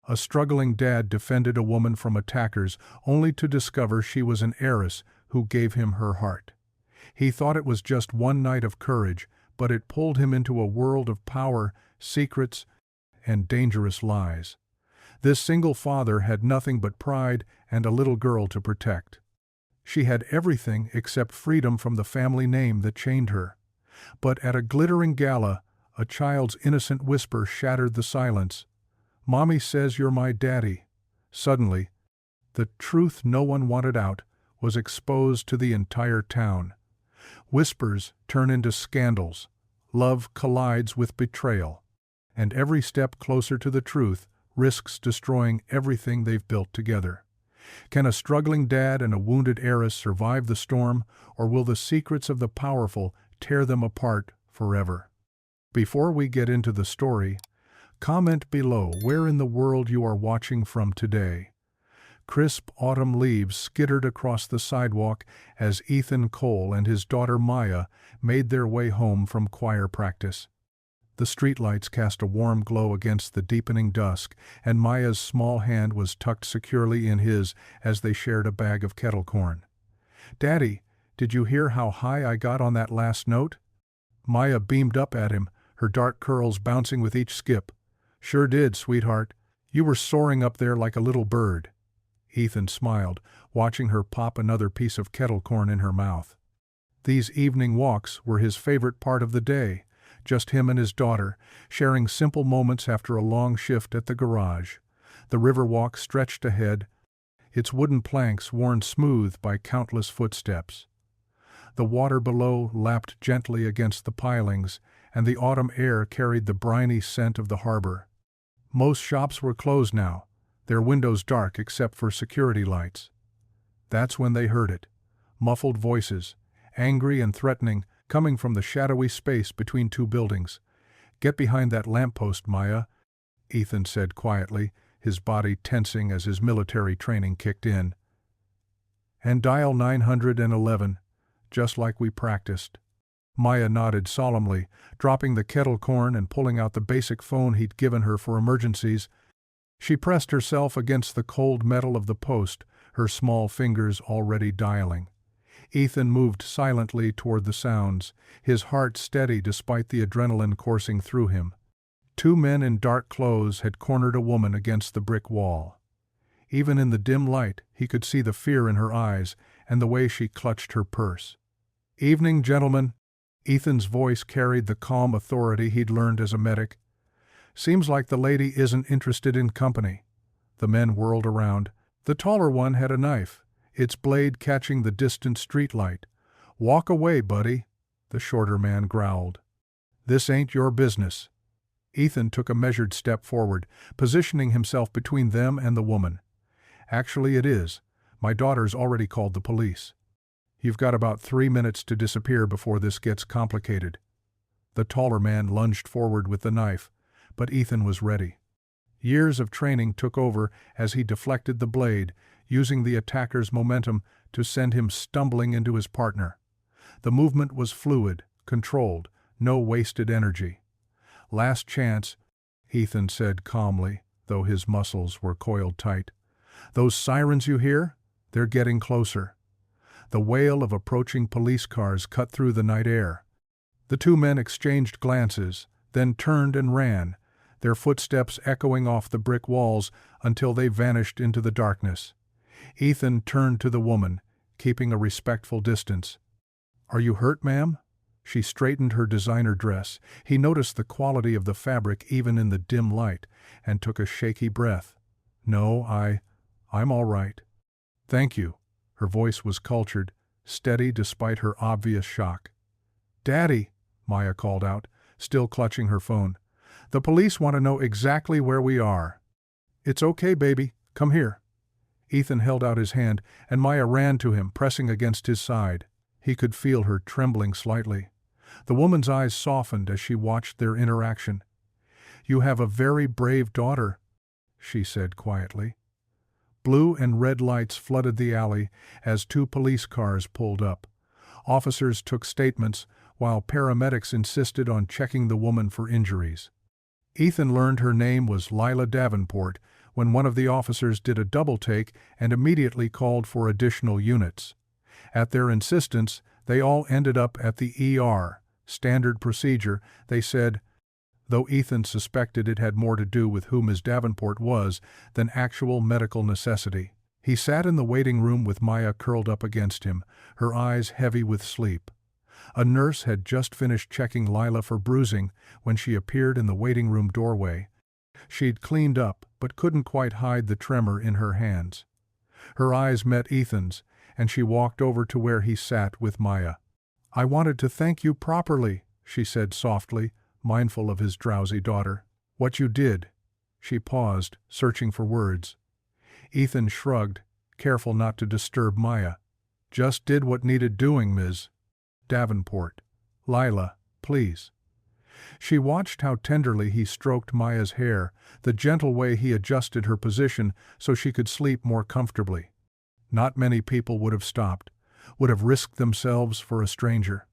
A struggling dad defended a woman from attackers only to discover she was an heiress who gave him her heart. He thought it was just one night of courage, but it pulled him into a world of power, secrets, and dangerous lies. This single father had nothing but pride and a little girl to protect. She had everything except freedom from the family name that chained her. But at a glittering gala, a child's innocent whisper shattered the silence. "Mommy says you're my daddy." Suddenly, the truth no one wanted out was exposed to the entire town. Whispers turn into scandals. Love collides with betrayal. And every step closer to the truth risks destroying everything they've built together. Can a struggling dad and a wounded heiress survive the storm, or will the secrets of the powerful tear them apart forever? Before we get into the story, comment below where in the world you are watching from today. Crisp autumn leaves skittered across the sidewalk as Ethan Cole and his daughter Maya made their way home from choir practice. The streetlights cast a warm glow against the deepening dusk, and Maya's small hand was tucked securely in his as they shared a bag of kettle corn. "Daddy, did you hear how high I got on that last note?" Maya beamed up at him, her dark curls bouncing with each skip. "Sure did, sweetheart. You were soaring up there like a little bird." Ethan smiled, watching her pop another piece of kettle corn in her mouth. These evening walks were his favorite part of the day, just him and his daughter, sharing simple moments after a long shift at the garage. The riverwalk stretched ahead, its wooden planks worn smooth by countless footsteps. The water below lapped gently against the pilings, and the autumn air carried the briny scent of the harbor. Most shops were closed now, their windows dark except for security lights. That's when they heard it. Muffled voices, angry and threatening, coming from the shadowy space between two buildings. "Get behind that lamppost, Maya," Ethan said quietly, his body tensing as his military training kicked in. "And dial 911, just like we practiced." Maya nodded solemnly, dropping the kettle corn and pulling out the basic phone he'd given her for emergencies. She pressed herself against the cold metal of the post, her small fingers already dialing. Ethan moved silently toward the sounds, his heart steady despite the adrenaline coursing through him. Two men in dark clothes had cornered a woman against the brick wall. Even in the dim light, he could see the fear in her eyes and the way she clutched her purse. "Evening, gentlemen." Ethan's voice carried the calm authority he'd learned as a medic. "Seems like the lady isn't interested in company." The men whirled around. The taller one had a knife, its blade catching the distant streetlight. "Walk away, buddy," the shorter man growled. "This ain't your business." Ethan took a measured step forward, positioning himself between them and the woman. "Actually it is. My daughter's already called the police. You've got about 3 minutes to disappear before this gets complicated." The taller man lunged forward with the knife, but Ethan was ready. Years of training took over as he deflected the blade, using the attacker's momentum to send him stumbling into his partner. The movement was fluid, controlled, no wasted energy. "Last chance," Ethan said calmly, though his muscles were coiled tight. "Those sirens you hear? They're getting closer." The wail of approaching police cars cut through the night air. The two men exchanged glances, then turned and ran, their footsteps echoing off the brick walls until they vanished into the darkness. Ethan turned to the woman, keeping a respectful distance. "Are you hurt, ma'am?" She straightened her designer dress. He noticed the quality of the fabric even in the dim light, and took a shaky breath. "No, I'm all right." "Thank you." Her voice was cultured, steady despite her obvious shock. "Daddy," Maya called out, still clutching her phone. "The police want to know exactly where we are." "It's okay, baby. Come here." Ethan held out his hand, and Maya ran to him, pressing against his side. He could feel her trembling slightly. The woman's eyes softened as she watched their interaction. "You have a very brave daughter," she said quietly. Blue and red lights flooded the alley as 2 police cars pulled up. Officers took statements, while paramedics insisted on checking the woman for injuries. Ethan learned her name was Lila Davenport, when one of the officers did a double take and immediately called for additional units. At their insistence, they all ended up at the ER. Standard procedure, they said, though Ethan suspected it had more to do with who Ms. Davenport was than actual medical necessity. He sat in the waiting room with Maya curled up against him, her eyes heavy with sleep. A nurse had just finished checking Lila for bruising when she appeared in the waiting room doorway. She'd cleaned up, but couldn't quite hide the tremor in her hands. Her eyes met Ethan's, and she walked over to where he sat with Maya. "I wanted to thank you properly," she said softly, mindful of his drowsy daughter. "What you did." She paused, searching for words. Ethan shrugged, careful not to disturb Maya. "Just did what needed doing, Ms. Davenport. Lila, please." She watched how tenderly he stroked Maya's hair, the gentle way he adjusted her position so she could sleep more comfortably. Not many people would have stopped, would have risked themselves for a stranger.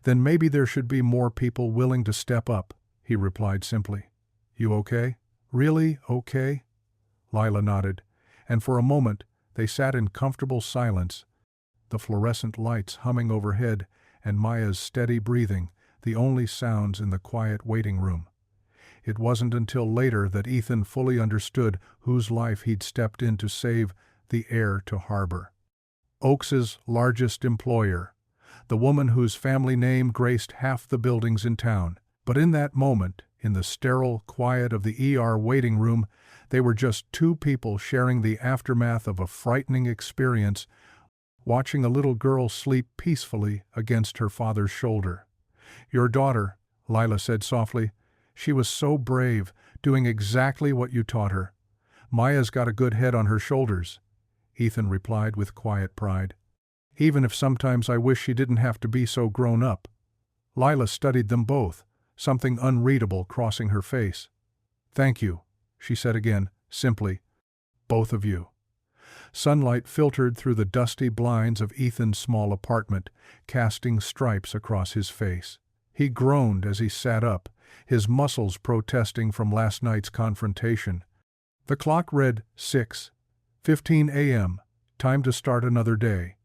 "Then maybe there should be more people willing to step up," he replied simply. "You okay? Really okay?" Lila nodded, and for a moment they sat in comfortable silence, the fluorescent lights humming overhead and Maya's steady breathing, the only sounds in the quiet waiting room. It wasn't until later that Ethan fully understood whose life he'd stepped in to save, the heir to Harbor. Oakes's largest employer, the woman whose family name graced half the buildings in town. But in that moment, in the sterile quiet of the ER waiting room, they were just two people sharing the aftermath of a frightening experience, watching a little girl sleep peacefully against her father's shoulder. "Your daughter," Lila said softly. "She was so brave, doing exactly what you taught her. Maya's got a good head on her shoulders," Ethan replied with quiet pride. "Even if sometimes I wish she didn't have to be so grown up." Lila studied them both, something unreadable crossing her face. "Thank you," she said again, simply. "Both of you." Sunlight filtered through the dusty blinds of Ethan's small apartment, casting stripes across his face. He groaned as he sat up, his muscles protesting from last night's confrontation. The clock read 6:15 a.m., time to start another day.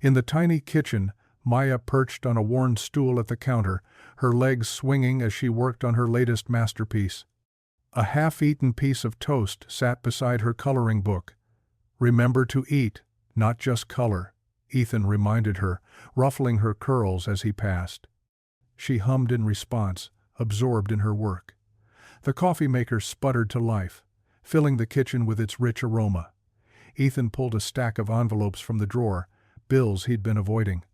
In the tiny kitchen, Maya perched on a worn stool at the counter, her legs swinging as she worked on her latest masterpiece. A half-eaten piece of toast sat beside her coloring book. "Remember to eat, not just color," Ethan reminded her, ruffling her curls as he passed. She hummed in response, absorbed in her work. The coffee maker sputtered to life, filling the kitchen with its rich aroma. Ethan pulled a stack of envelopes from the drawer, bills he'd been avoiding.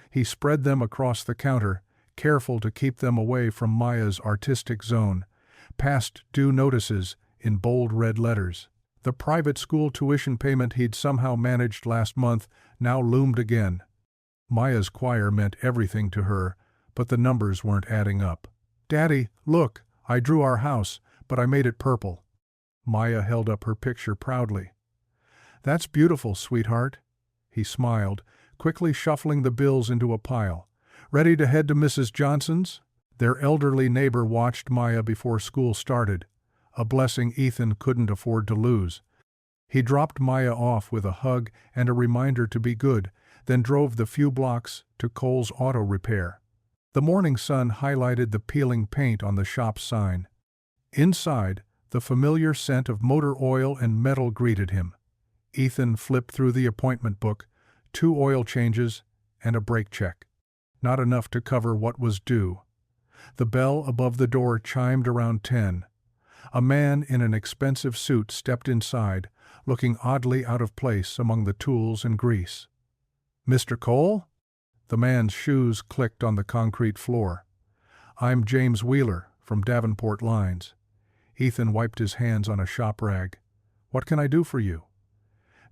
He spread them across the counter, careful to keep them away from Maya's artistic zone. Past due notices in bold red letters. The private school tuition payment he'd somehow managed last month now loomed again. Maya's choir meant everything to her, but the numbers weren't adding up. "Daddy, look, I drew our house, but I made it purple." Maya held up her picture proudly. "That's beautiful, sweetheart." He smiled, quickly shuffling the bills into a pile. "Ready to head to Mrs. Johnson's?" Their elderly neighbor watched Maya before school started, a blessing Ethan couldn't afford to lose. He dropped Maya off with a hug and a reminder to be good, then drove the few blocks to Cole's Auto Repair. The morning sun highlighted the peeling paint on the shop's sign. Inside, the familiar scent of motor oil and metal greeted him. Ethan flipped through the appointment book, 2 oil changes and a brake check. Not enough to cover what was due. The bell above the door chimed around 10. A man in an expensive suit stepped inside, looking oddly out of place among the tools and grease. "Mr. Cole?" The man's shoes clicked on the concrete floor. "I'm James Wheeler, from Davenport Lines." Ethan wiped his hands on a shop rag. "What can I do for you?"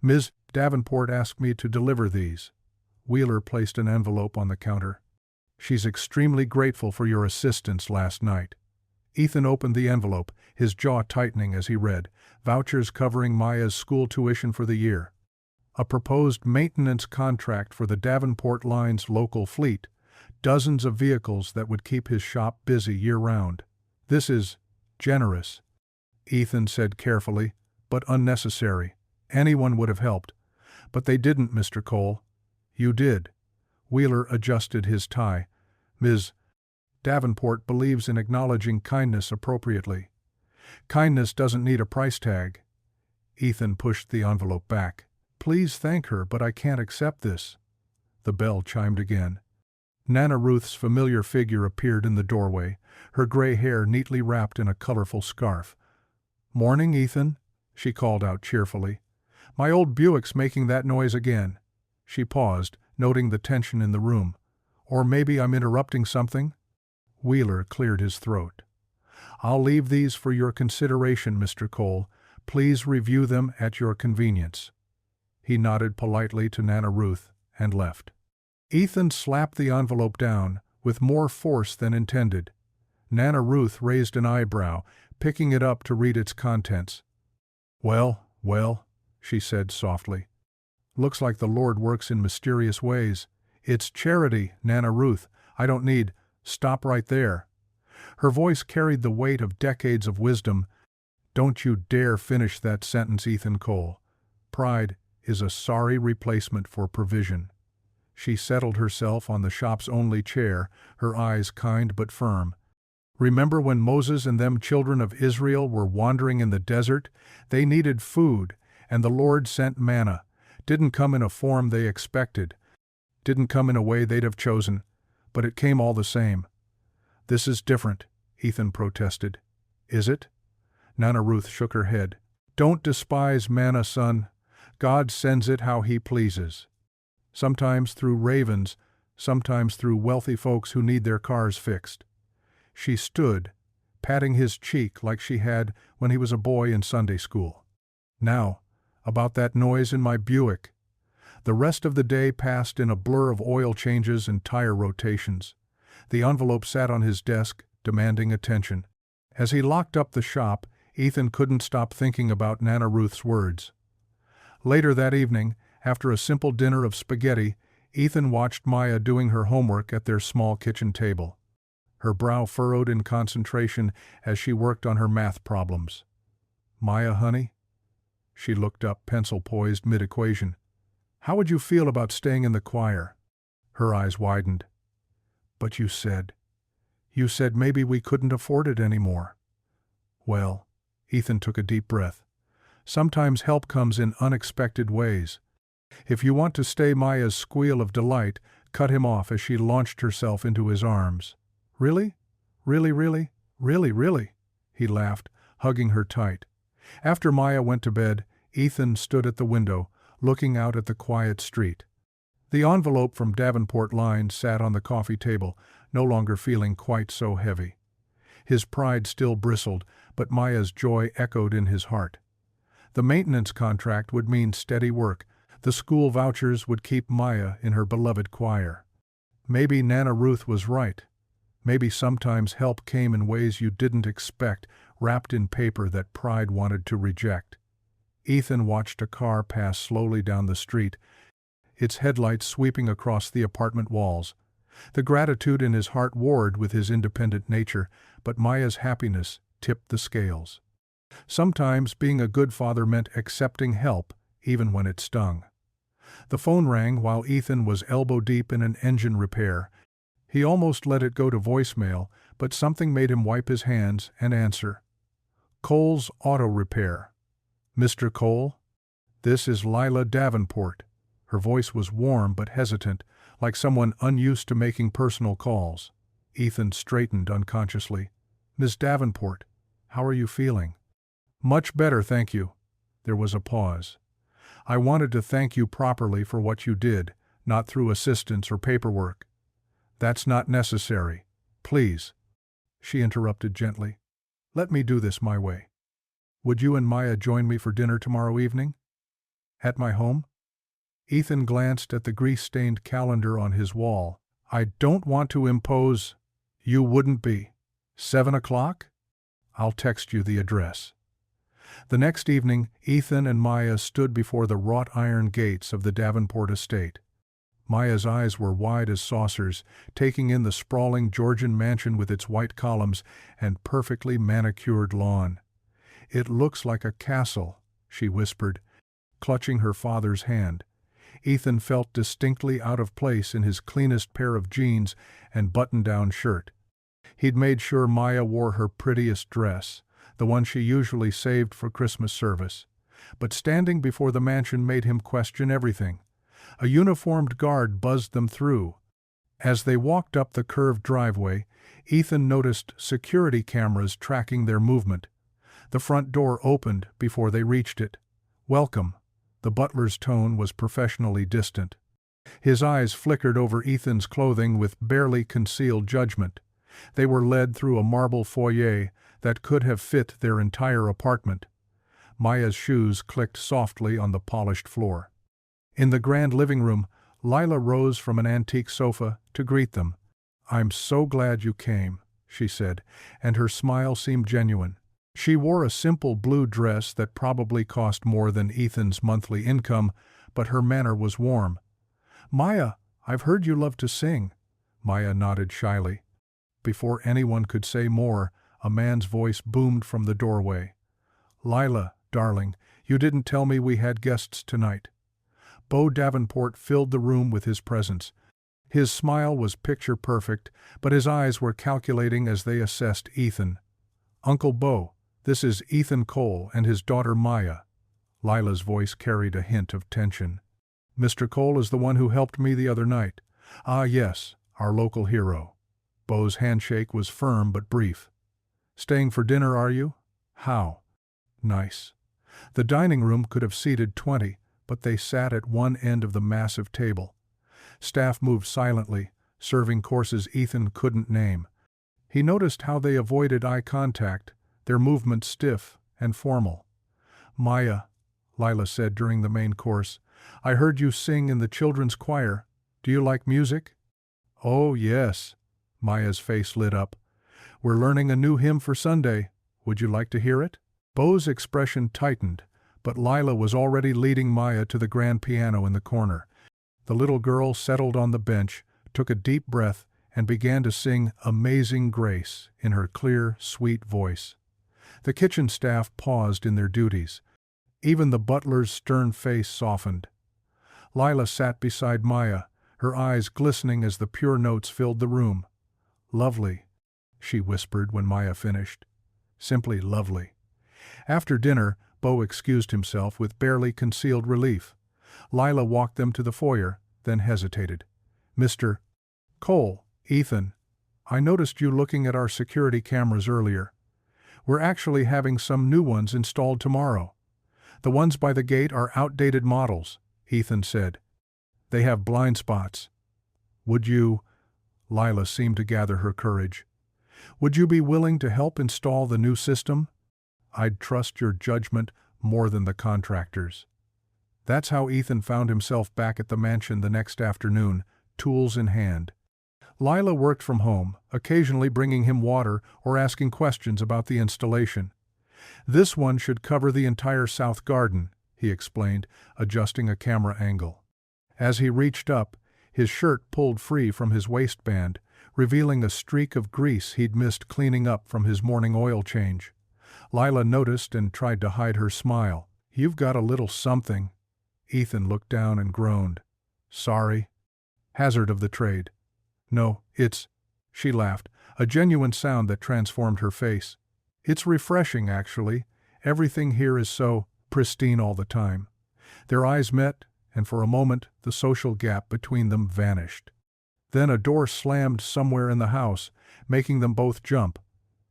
"Ms. Davenport asked me to deliver these." Wheeler placed an envelope on the counter. "She's extremely grateful for your assistance last night." Ethan opened the envelope, his jaw tightening as he read, "Vouchers covering Maya's school tuition for the year. A proposed maintenance contract for the Davenport Lines local fleet. Dozens of vehicles that would keep his shop busy year-round. This is generous," Ethan said carefully, but unnecessary. Anyone would have helped. But they didn't, Mr. Cole. You did. Wheeler adjusted his tie. Ms. Davenport believes in acknowledging kindness appropriately. Kindness doesn't need a price tag. Ethan pushed the envelope back. Please thank her, but I can't accept this. The bell chimed again. Nana Ruth's familiar figure appeared in the doorway, her gray hair neatly wrapped in a colorful scarf. Morning, Ethan, she called out cheerfully. My old Buick's making that noise again. She paused, noting the tension in the room. Or maybe I'm interrupting something? Wheeler cleared his throat. I'll leave these for your consideration, Mr. Cole. Please review them at your convenience. He nodded politely to Nana Ruth and left. Ethan slapped the envelope down, with more force than intended. Nana Ruth raised an eyebrow, picking it up to read its contents. Well, she said softly. Looks like the Lord works in mysterious ways. It's charity, Nana Ruth. I don't need. Stop right there. Her voice carried the weight of decades of wisdom. Don't you dare finish that sentence, Ethan Cole. Pride is a sorry replacement for provision. She settled herself on the shop's only chair, her eyes kind but firm. Remember when Moses and them children of Israel were wandering in the desert? They needed food, and the Lord sent manna. Didn't come in a form they expected. Didn't come in a way they'd have chosen, but it came all the same. This is different, Ethan protested. Is it? Nana Ruth shook her head. Don't despise manna, son. God sends it how he pleases. Sometimes through ravens, sometimes through wealthy folks who need their cars fixed. She stood, patting his cheek like she had when he was a boy in Sunday school. Now, about that noise in my Buick. The rest of the day passed in a blur of oil changes and tire rotations. The envelope sat on his desk, demanding attention. As he locked up the shop, Ethan couldn't stop thinking about Nana Ruth's words. Later that evening, after a simple dinner of spaghetti, Ethan watched Maya doing her homework at their small kitchen table. Her brow furrowed in concentration as she worked on her math problems. Maya, honey? She looked up, pencil poised mid-equation. How would you feel about staying in the choir? Her eyes widened. But you said maybe we couldn't afford it anymore. Well, Ethan took a deep breath. Sometimes help comes in unexpected ways. If you want to stay, Maya's squeal of delight cut him off as she launched herself into his arms. Really? Really? He laughed, hugging her tight. After Maya went to bed, Ethan stood at the window, looking out at the quiet street. The envelope from Davenport Line sat on the coffee table, no longer feeling quite so heavy. His pride still bristled, but Maya's joy echoed in his heart. The maintenance contract would mean steady work. The school vouchers would keep Maya in her beloved choir. Maybe Nana Ruth was right. Maybe sometimes help came in ways you didn't expect, wrapped in paper that pride wanted to reject. Ethan watched a car pass slowly down the street, its headlights sweeping across the apartment walls. The gratitude in his heart warred with his independent nature, but Maya's happiness tipped the scales. Sometimes being a good father meant accepting help, even when it stung. The phone rang while Ethan was elbow-deep in an engine repair. He almost let it go to voicemail, but something made him wipe his hands and answer. Cole's Auto Repair. Mr. Cole? This is Lila Davenport. Her voice was warm but hesitant, like someone unused to making personal calls. Ethan straightened unconsciously. Miss Davenport, how are you feeling? Much better, thank you. There was a pause. I wanted to thank you properly for what you did, not through assistance or paperwork. That's not necessary. Please. She interrupted gently. Let me do this my way. Would you and Maya join me for dinner tomorrow evening? At my home? Ethan glanced at the grease-stained calendar on his wall. I don't want to impose. You wouldn't be. 7 o'clock? I'll text you the address. The next evening, Ethan and Maya stood before the wrought iron gates of the Davenport estate. Maya's eyes were wide as saucers, taking in the sprawling Georgian mansion with its white columns and perfectly manicured lawn. It looks like a castle, she whispered, clutching her father's hand. Ethan felt distinctly out of place in his cleanest pair of jeans and button-down shirt. He'd made sure Maya wore her prettiest dress, the one she usually saved for Christmas service. But standing before the mansion made him question everything. A uniformed guard buzzed them through. As they walked up the curved driveway, Ethan noticed security cameras tracking their movement. The front door opened before they reached it. "Welcome." The butler's tone was professionally distant. His eyes flickered over Ethan's clothing with barely concealed judgment. They were led through a marble foyer that could have fit their entire apartment. Maya's shoes clicked softly on the polished floor. In the grand living room, Lila rose from an antique sofa to greet them. "I'm so glad you came," she said, and her smile seemed genuine. She wore a simple blue dress that probably cost more than Ethan's monthly income, but her manner was warm. "Maya, I've heard you love to sing." Maya nodded shyly. Before anyone could say more, a man's voice boomed from the doorway. "Lila, darling, you didn't tell me we had guests tonight." Beau Davenport filled the room with his presence. His smile was picture perfect, but his eyes were calculating as they assessed Ethan. "Uncle Beau, this is Ethan Cole and his daughter Maya." Lila's voice carried a hint of tension. "Mr. Cole is the one who helped me the other night." "Ah, yes, our local hero." Beau's handshake was firm but brief. "Staying for dinner, are you? How?" "Nice." The dining room could have seated 20, but they sat at one end of the massive table. Staff moved silently, serving courses Ethan couldn't name. He noticed how they avoided eye contact, their movements stiff and formal. "Maya," Lila said during the main course, "I heard you sing in the children's choir. Do you like music?" "Oh, yes." Maya's face lit up. "We're learning a new hymn for Sunday. Would you like to hear it?" Beau's expression tightened, but Lila was already leading Maya to the grand piano in the corner. The little girl settled on the bench, took a deep breath, and began to sing "Amazing Grace" in her clear, sweet voice. The kitchen staff paused in their duties. Even the butler's stern face softened. Lila sat beside Maya, her eyes glistening as the pure notes filled the room. "Lovely," she whispered when Maya finished. "Simply lovely." After dinner, Beau excused himself with barely concealed relief. Lila walked them to the foyer, then hesitated. "Mr. Cole, Ethan, I noticed you looking at our security cameras earlier. We're actually having some new ones installed tomorrow. The ones by the gate are outdated models," Ethan said. "They have blind spots. Would you—" Lila seemed to gather her courage. "Would you be willing to help install the new system? I'd trust your judgment more than the contractors." That's how Ethan found himself back at the mansion the next afternoon, tools in hand. Lila worked from home, occasionally bringing him water or asking questions about the installation. "This one should cover the entire south garden," he explained, adjusting a camera angle. As he reached up, his shirt pulled free from his waistband, revealing a streak of grease he'd missed cleaning up from his morning oil change. Lila noticed and tried to hide her smile. "You've got a little something." Ethan looked down and groaned. "Sorry." "Hazard of the trade." "No, it's—" She laughed, a genuine sound that transformed her face. "It's refreshing, actually. Everything here is so pristine all the time." Their eyes met, and for a moment the social gap between them vanished. Then a door slammed somewhere in the house, making them both jump.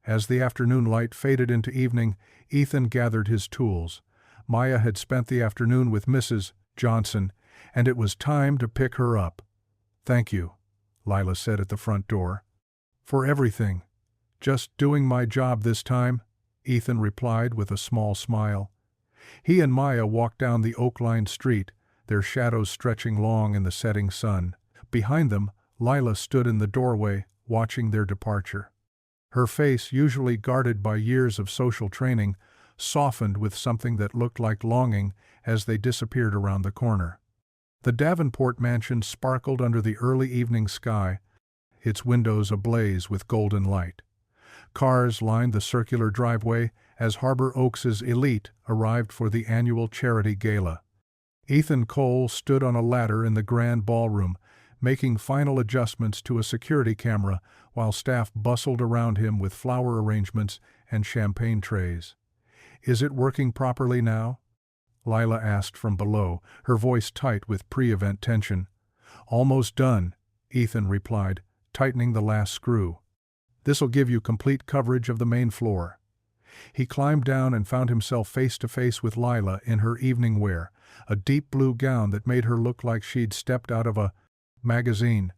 As the afternoon light faded into evening, Ethan gathered his tools. Maya had spent the afternoon with Mrs. Johnson, and it was time to pick her up. "Thank you," Lila said at the front door. "For everything. Just doing my job this time," Ethan replied with a small smile. He and Maya walked down the oak-lined street, their shadows stretching long in the setting sun. Behind them, Lila stood in the doorway, watching their departure. Her face, usually guarded by years of social training, softened with something that looked like longing as they disappeared around the corner. The Davenport mansion sparkled under the early evening sky, its windows ablaze with golden light. Cars lined the circular driveway, as Harbor Oaks's elite arrived for the annual charity gala. Ethan Cole stood on a ladder in the grand ballroom, making final adjustments to a security camera while staff bustled around him with flower arrangements and champagne trays. "Is it working properly now?" Lila asked from below, her voice tight with pre-event tension. "Almost done," Ethan replied, tightening the last screw. "This'll give you complete coverage of the main floor." He climbed down and found himself face to face with Lila in her evening wear, a deep blue gown that made her look like she'd stepped out of a magazine.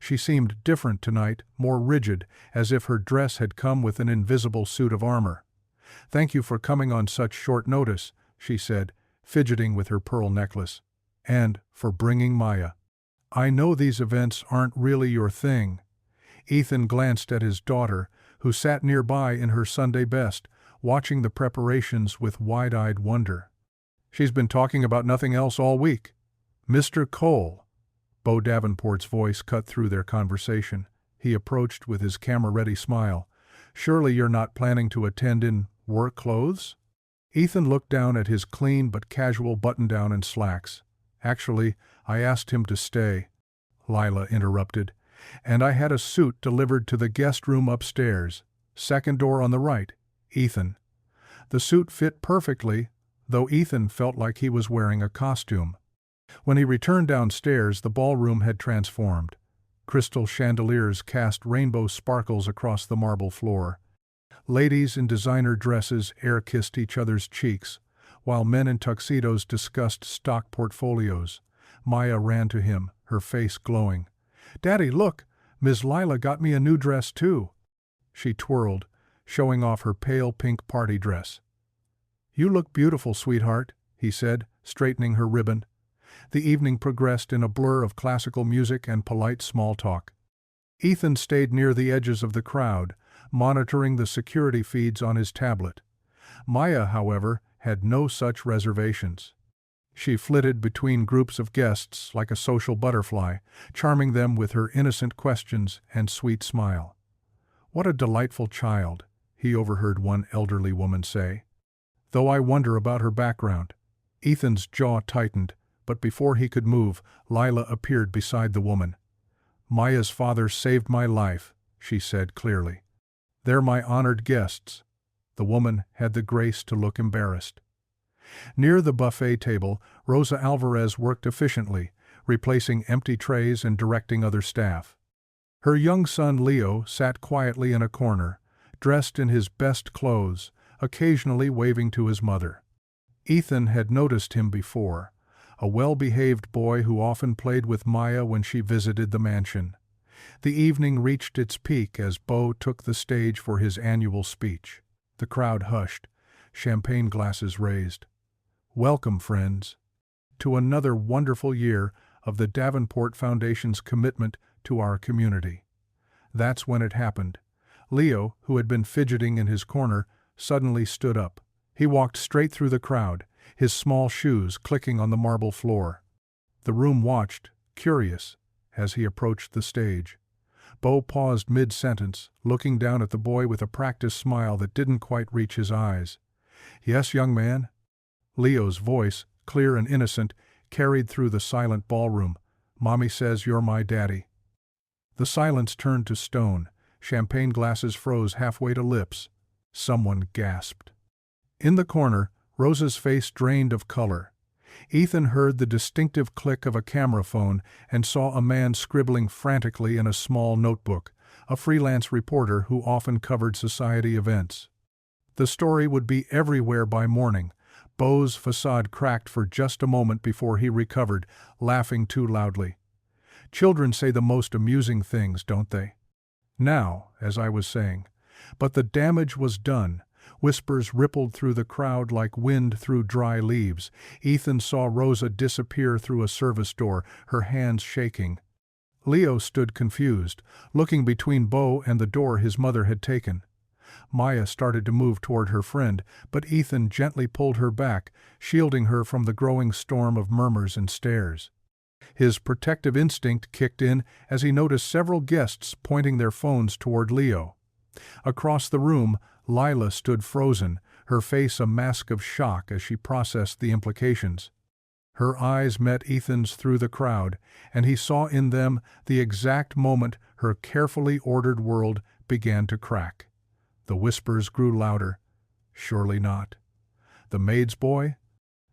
She seemed different tonight, more rigid, as if her dress had come with an invisible suit of armor. "Thank you for coming on such short notice," she said, fidgeting with her pearl necklace. "And for bringing Maya. I know these events aren't really your thing." Ethan glanced at his daughter, who sat nearby in her Sunday best, watching the preparations with wide-eyed wonder. "She's been talking about nothing else all week." "Mr. Cole." Bo Davenport's voice cut through their conversation. He approached with his camera-ready smile. "Surely you're not planning to attend in work clothes?" Ethan looked down at his clean but casual button-down and slacks. "Actually, I asked him to stay," Lila interrupted, "and I had a suit delivered to the guest room upstairs. Second door on the right, Ethan." The suit fit perfectly, though Ethan felt like he was wearing a costume. When he returned downstairs, the ballroom had transformed. Crystal chandeliers cast rainbow sparkles across the marble floor. Ladies in designer dresses air-kissed each other's cheeks, while men in tuxedos discussed stock portfolios. Maya ran to him, her face glowing. "Daddy, look! Ms. Lila got me a new dress, too." She twirled, showing off her pale pink party dress. "You look beautiful, sweetheart," he said, straightening her ribbon. The evening progressed in a blur of classical music and polite small talk. Ethan stayed near the edges of the crowd, monitoring the security feeds on his tablet. Maya, however, had no such reservations. She flitted between groups of guests like a social butterfly, charming them with her innocent questions and sweet smile. "What a delightful child," he overheard one elderly woman say. "Though I wonder about her background." Ethan's jaw tightened, but before he could move, Lila appeared beside the woman. "Maya's father saved my life," she said clearly. "They're my honored guests." The woman had the grace to look embarrassed. Near the buffet table, Rosa Alvarez worked efficiently, replacing empty trays and directing other staff. Her young son Leo sat quietly in a corner, dressed in his best clothes, occasionally waving to his mother. Ethan had noticed him before, a well-behaved boy who often played with Maya when she visited the mansion. The evening reached its peak as Bo took the stage for his annual speech. The crowd hushed, champagne glasses raised. "Welcome, friends, to another wonderful year of the Davenport Foundation's commitment to our community." That's when it happened. Leo, who had been fidgeting in his corner, suddenly stood up. He walked straight through the crowd, his small shoes clicking on the marble floor. The room watched, curious, as he approached the stage. Bo paused mid-sentence, looking down at the boy with a practiced smile that didn't quite reach his eyes. "Yes, young man?" Leo's voice, clear and innocent, carried through the silent ballroom. "Mommy says you're my daddy." The silence turned to stone. Champagne glasses froze halfway to lips. Someone gasped. In the corner, Rosa's face drained of color. Ethan heard the distinctive click of a camera phone and saw a man scribbling frantically in a small notebook, a freelance reporter who often covered society events. The story would be everywhere by morning. Bo's facade cracked for just a moment before he recovered, laughing too loudly. "Children say the most amusing things, don't they?" "Now, as I was saying." But the damage was done. Whispers rippled through the crowd like wind through dry leaves. Ethan saw Rosa disappear through a service door, her hands shaking. Leo stood confused, looking between Bo and the door his mother had taken. Maya started to move toward her friend, but Ethan gently pulled her back, shielding her from the growing storm of murmurs and stares. His protective instinct kicked in as he noticed several guests pointing their phones toward Leo. Across the room, Lila stood frozen, her face a mask of shock as she processed the implications. Her eyes met Ethan's through the crowd, and he saw in them the exact moment her carefully ordered world began to crack. The whispers grew louder. Surely not. The maid's boy?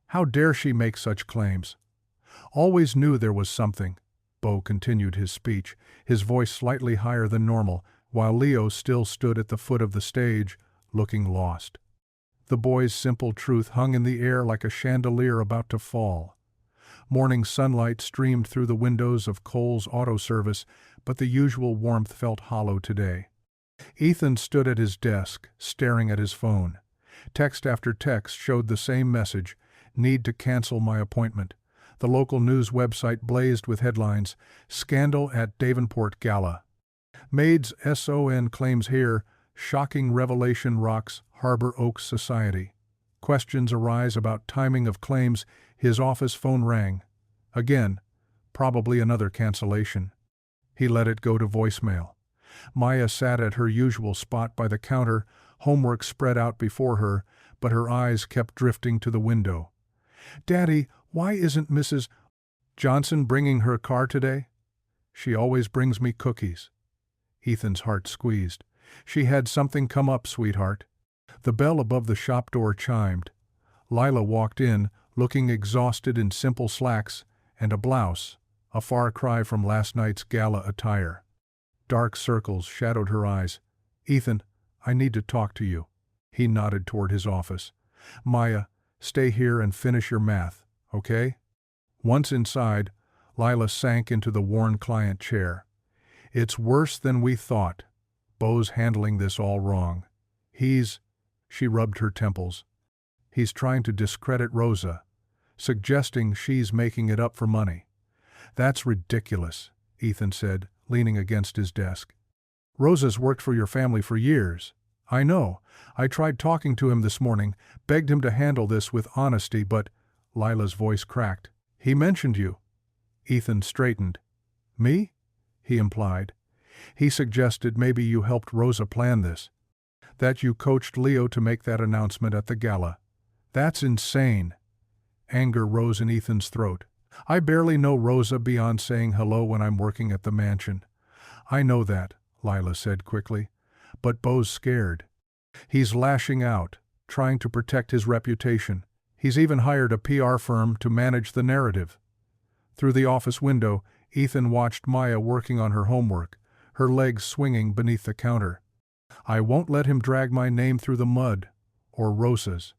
How dare she make such claims? Always knew there was something. Beau continued his speech, his voice slightly higher than normal, while Leo still stood at the foot of the stage, looking lost. The boy's simple truth hung in the air like a chandelier about to fall. Morning sunlight streamed through the windows of Cole's auto service, but the usual warmth felt hollow today. Ethan stood at his desk, staring at his phone. Text after text showed the same message: need to cancel my appointment. The local news website blazed with headlines: Scandal at Davenport Gala. Maid's SON claims here, shocking revelation rocks Harbor Oaks society. Questions arise about timing of claims. His office phone rang. Again, probably another cancellation. He let it go to voicemail. Maya sat at her usual spot by the counter, homework spread out before her, but her eyes kept drifting to the window. "Daddy, why isn't Mrs. Johnson bringing her car today?" "She always brings me cookies." Ethan's heart squeezed. "She had something come up, sweetheart." The bell above the shop door chimed. Lila walked in, looking exhausted in simple slacks and a blouse, a far cry from last night's gala attire. Dark circles shadowed her eyes. "Ethan, I need to talk to you." He nodded toward his office. "Maya, stay here and finish your math, okay?" Once inside, Lila sank into the worn client chair. "It's worse than we thought. Beau's handling this all wrong. She rubbed her temples. "He's trying to discredit Rosa, suggesting she's making it up for money." "That's ridiculous," Ethan said, leaning against his desk. "Rosa's worked for your family for years." "I know. I tried talking to him this morning, begged him to handle this with honesty, but—" Lila's voice cracked. "He mentioned you." Ethan straightened. "Me?" he implied. "He suggested maybe you helped Rosa plan this. That you coached Leo to make that announcement at the gala. That's insane." Anger rose in Ethan's throat. "I barely know Rosa beyond saying hello when I'm working at the mansion." "I know that," Lila said quickly. "But Beau's scared. He's lashing out, trying to protect his reputation. He's even hired a PR firm to manage the narrative." Through the office window, Ethan watched Maya working on her homework, her legs swinging beneath the counter. "I won't let him drag my name through the mud, or Rosa's."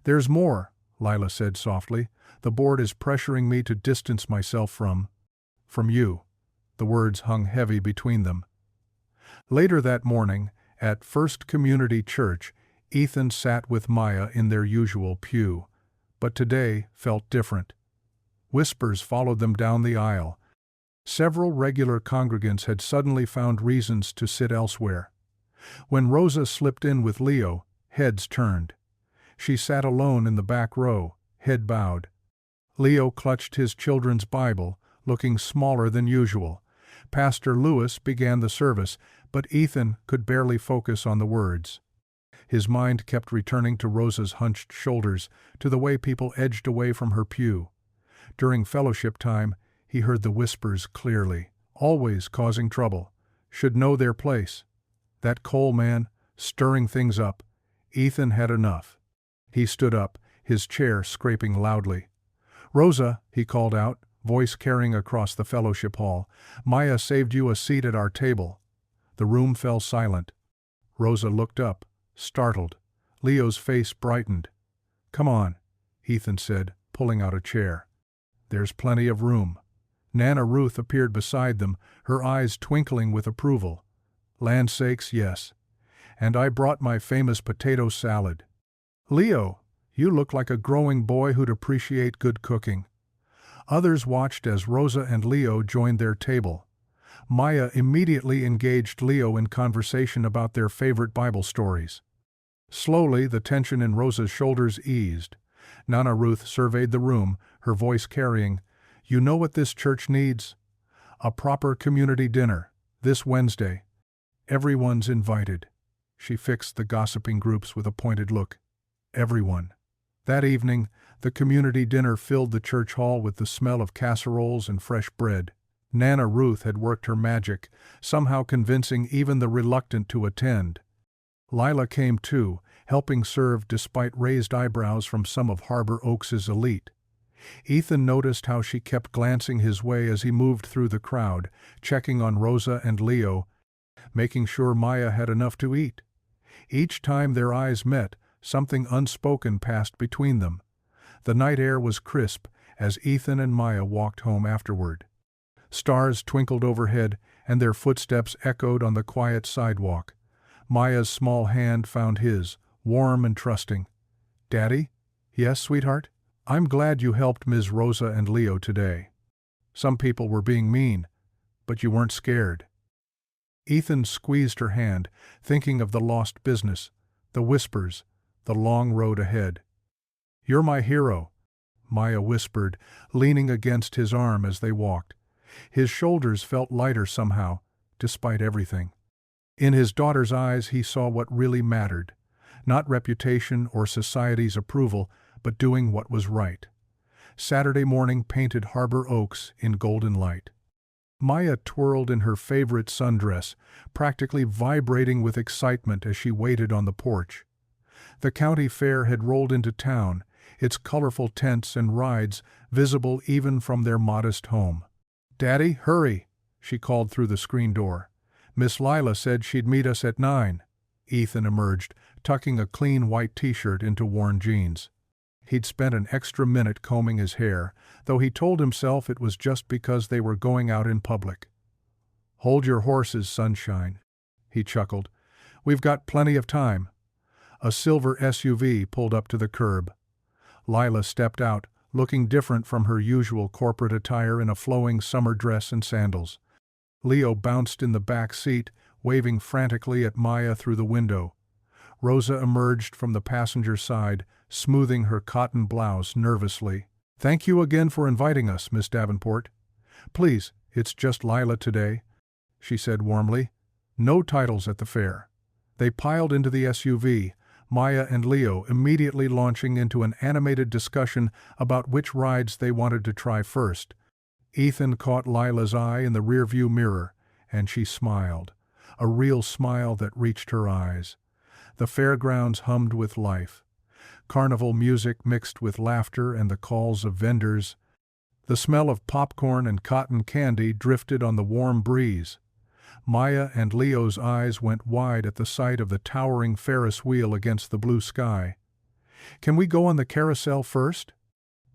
"There's more," Lila said softly. "The board is pressuring me to distance myself from you." The words hung heavy between them. Later that morning, at First Community Church, Ethan sat with Maya in their usual pew, but today felt different. Whispers followed them down the aisle. Several regular congregants had suddenly found reasons to sit elsewhere. When Rosa slipped in with Leo, heads turned. She sat alone in the back row, head bowed. Leo clutched his children's Bible, looking smaller than usual. Pastor Lewis began the service, but Ethan could barely focus on the words. His mind kept returning to Rosa's hunched shoulders, to the way people edged away from her pew. During fellowship time, he heard the whispers clearly. Always causing trouble. Should know their place. That Cole man, stirring things up. Ethan had enough. He stood up, his chair scraping loudly. "Rosa," he called out, voice carrying across the fellowship hall, "Maya saved you a seat at our table." The room fell silent. Rosa looked up, startled. Leo's face brightened. "Come on," Ethan said, pulling out a chair. "There's plenty of room." Nana Ruth appeared beside them, her eyes twinkling with approval. "Land sakes, yes. And I brought my famous potato salad." "Leo, you look like a growing boy who'd appreciate good cooking." Others watched as Rosa and Leo joined their table. Maya immediately engaged Leo in conversation about their favorite Bible stories. Slowly, the tension in Rosa's shoulders eased. Nana Ruth surveyed the room, her voice carrying, "You know what this church needs? A proper community dinner, this Wednesday. Everyone's invited." She fixed the gossiping groups with a pointed look. everyone. That evening, the community dinner filled the church hall with the smell of casseroles and fresh bread. Nana Ruth had worked her magic, somehow convincing even the reluctant to attend. Lila came too, helping serve despite raised eyebrows from some of Harbor Oaks's elite. Ethan noticed how she kept glancing his way as he moved through the crowd, checking on Rosa and Leo, making sure Maya had enough to eat. Each time their eyes met, something unspoken passed between them. The night air was crisp as Ethan and Maya walked home afterward. Stars twinkled overhead, and their footsteps echoed on the quiet sidewalk. Maya's small hand found his, warm and trusting. "Daddy?" "Yes, sweetheart? I'm glad you helped Ms. Rosa and Leo today. Some people were being mean, but you weren't scared." Ethan squeezed her hand, thinking of the lost business, the whispers, the long road ahead. "You're my hero," Maya whispered, leaning against his arm as they walked. His shoulders felt lighter somehow, despite everything. In his daughter's eyes he saw what really mattered, not reputation or society's approval, but doing what was right. Saturday morning painted Harbor Oaks in golden light. Maya twirled in her favorite sundress, practically vibrating with excitement as she waited on the porch. The county fair had rolled into town, its colorful tents and rides visible even from their modest home. "Daddy, hurry," she called through the screen door. "Miss Lila said she'd meet us at 9. Ethan emerged, tucking a clean white t-shirt into worn jeans. He'd spent an extra minute combing his hair, though he told himself it was just because they were going out in public. "Hold your horses, sunshine," he chuckled. "We've got plenty of time." A silver SUV pulled up to the curb. Lila stepped out, looking different from her usual corporate attire in a flowing summer dress and sandals. Leo bounced in the back seat, waving frantically at Maya through the window. Rosa emerged from the passenger side, smoothing her cotton blouse nervously. "Thank you again for inviting us, Miss Davenport. Please, it's just Lila today," she said warmly. "No titles at the fair." They piled into the SUV, Maya and Leo immediately launching into an animated discussion about which rides they wanted to try first. Ethan caught Lila's eye in the rearview mirror, and she smiled, a real smile that reached her eyes. The fairgrounds hummed with life. Carnival music mixed with laughter and the calls of vendors. The smell of popcorn and cotton candy drifted on the warm breeze. Maya and Leo's eyes went wide at the sight of the towering Ferris wheel against the blue sky. "Can we go on the carousel first?"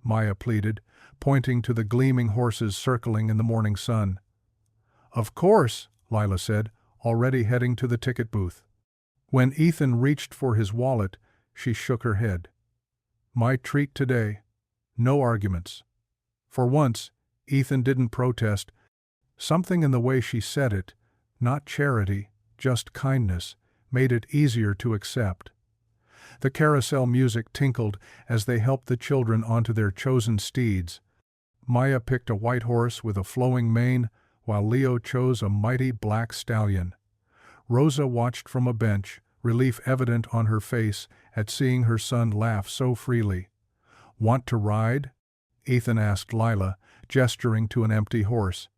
Maya pleaded, pointing to the gleaming horses circling in the morning sun. "Of course," Lila said, already heading to the ticket booth. When Ethan reached for his wallet, she shook her head. "My treat today. No arguments." For once, Ethan didn't protest. Something in the way she said it, not charity, just kindness, made it easier to accept. The carousel music tinkled as they helped the children onto their chosen steeds. Maya picked a white horse with a flowing mane, while Leo chose a mighty black stallion. Rosa watched from a bench, relief evident on her face at seeing her son laugh so freely. "Want to ride?" Ethan asked Lila, gesturing to an empty horse.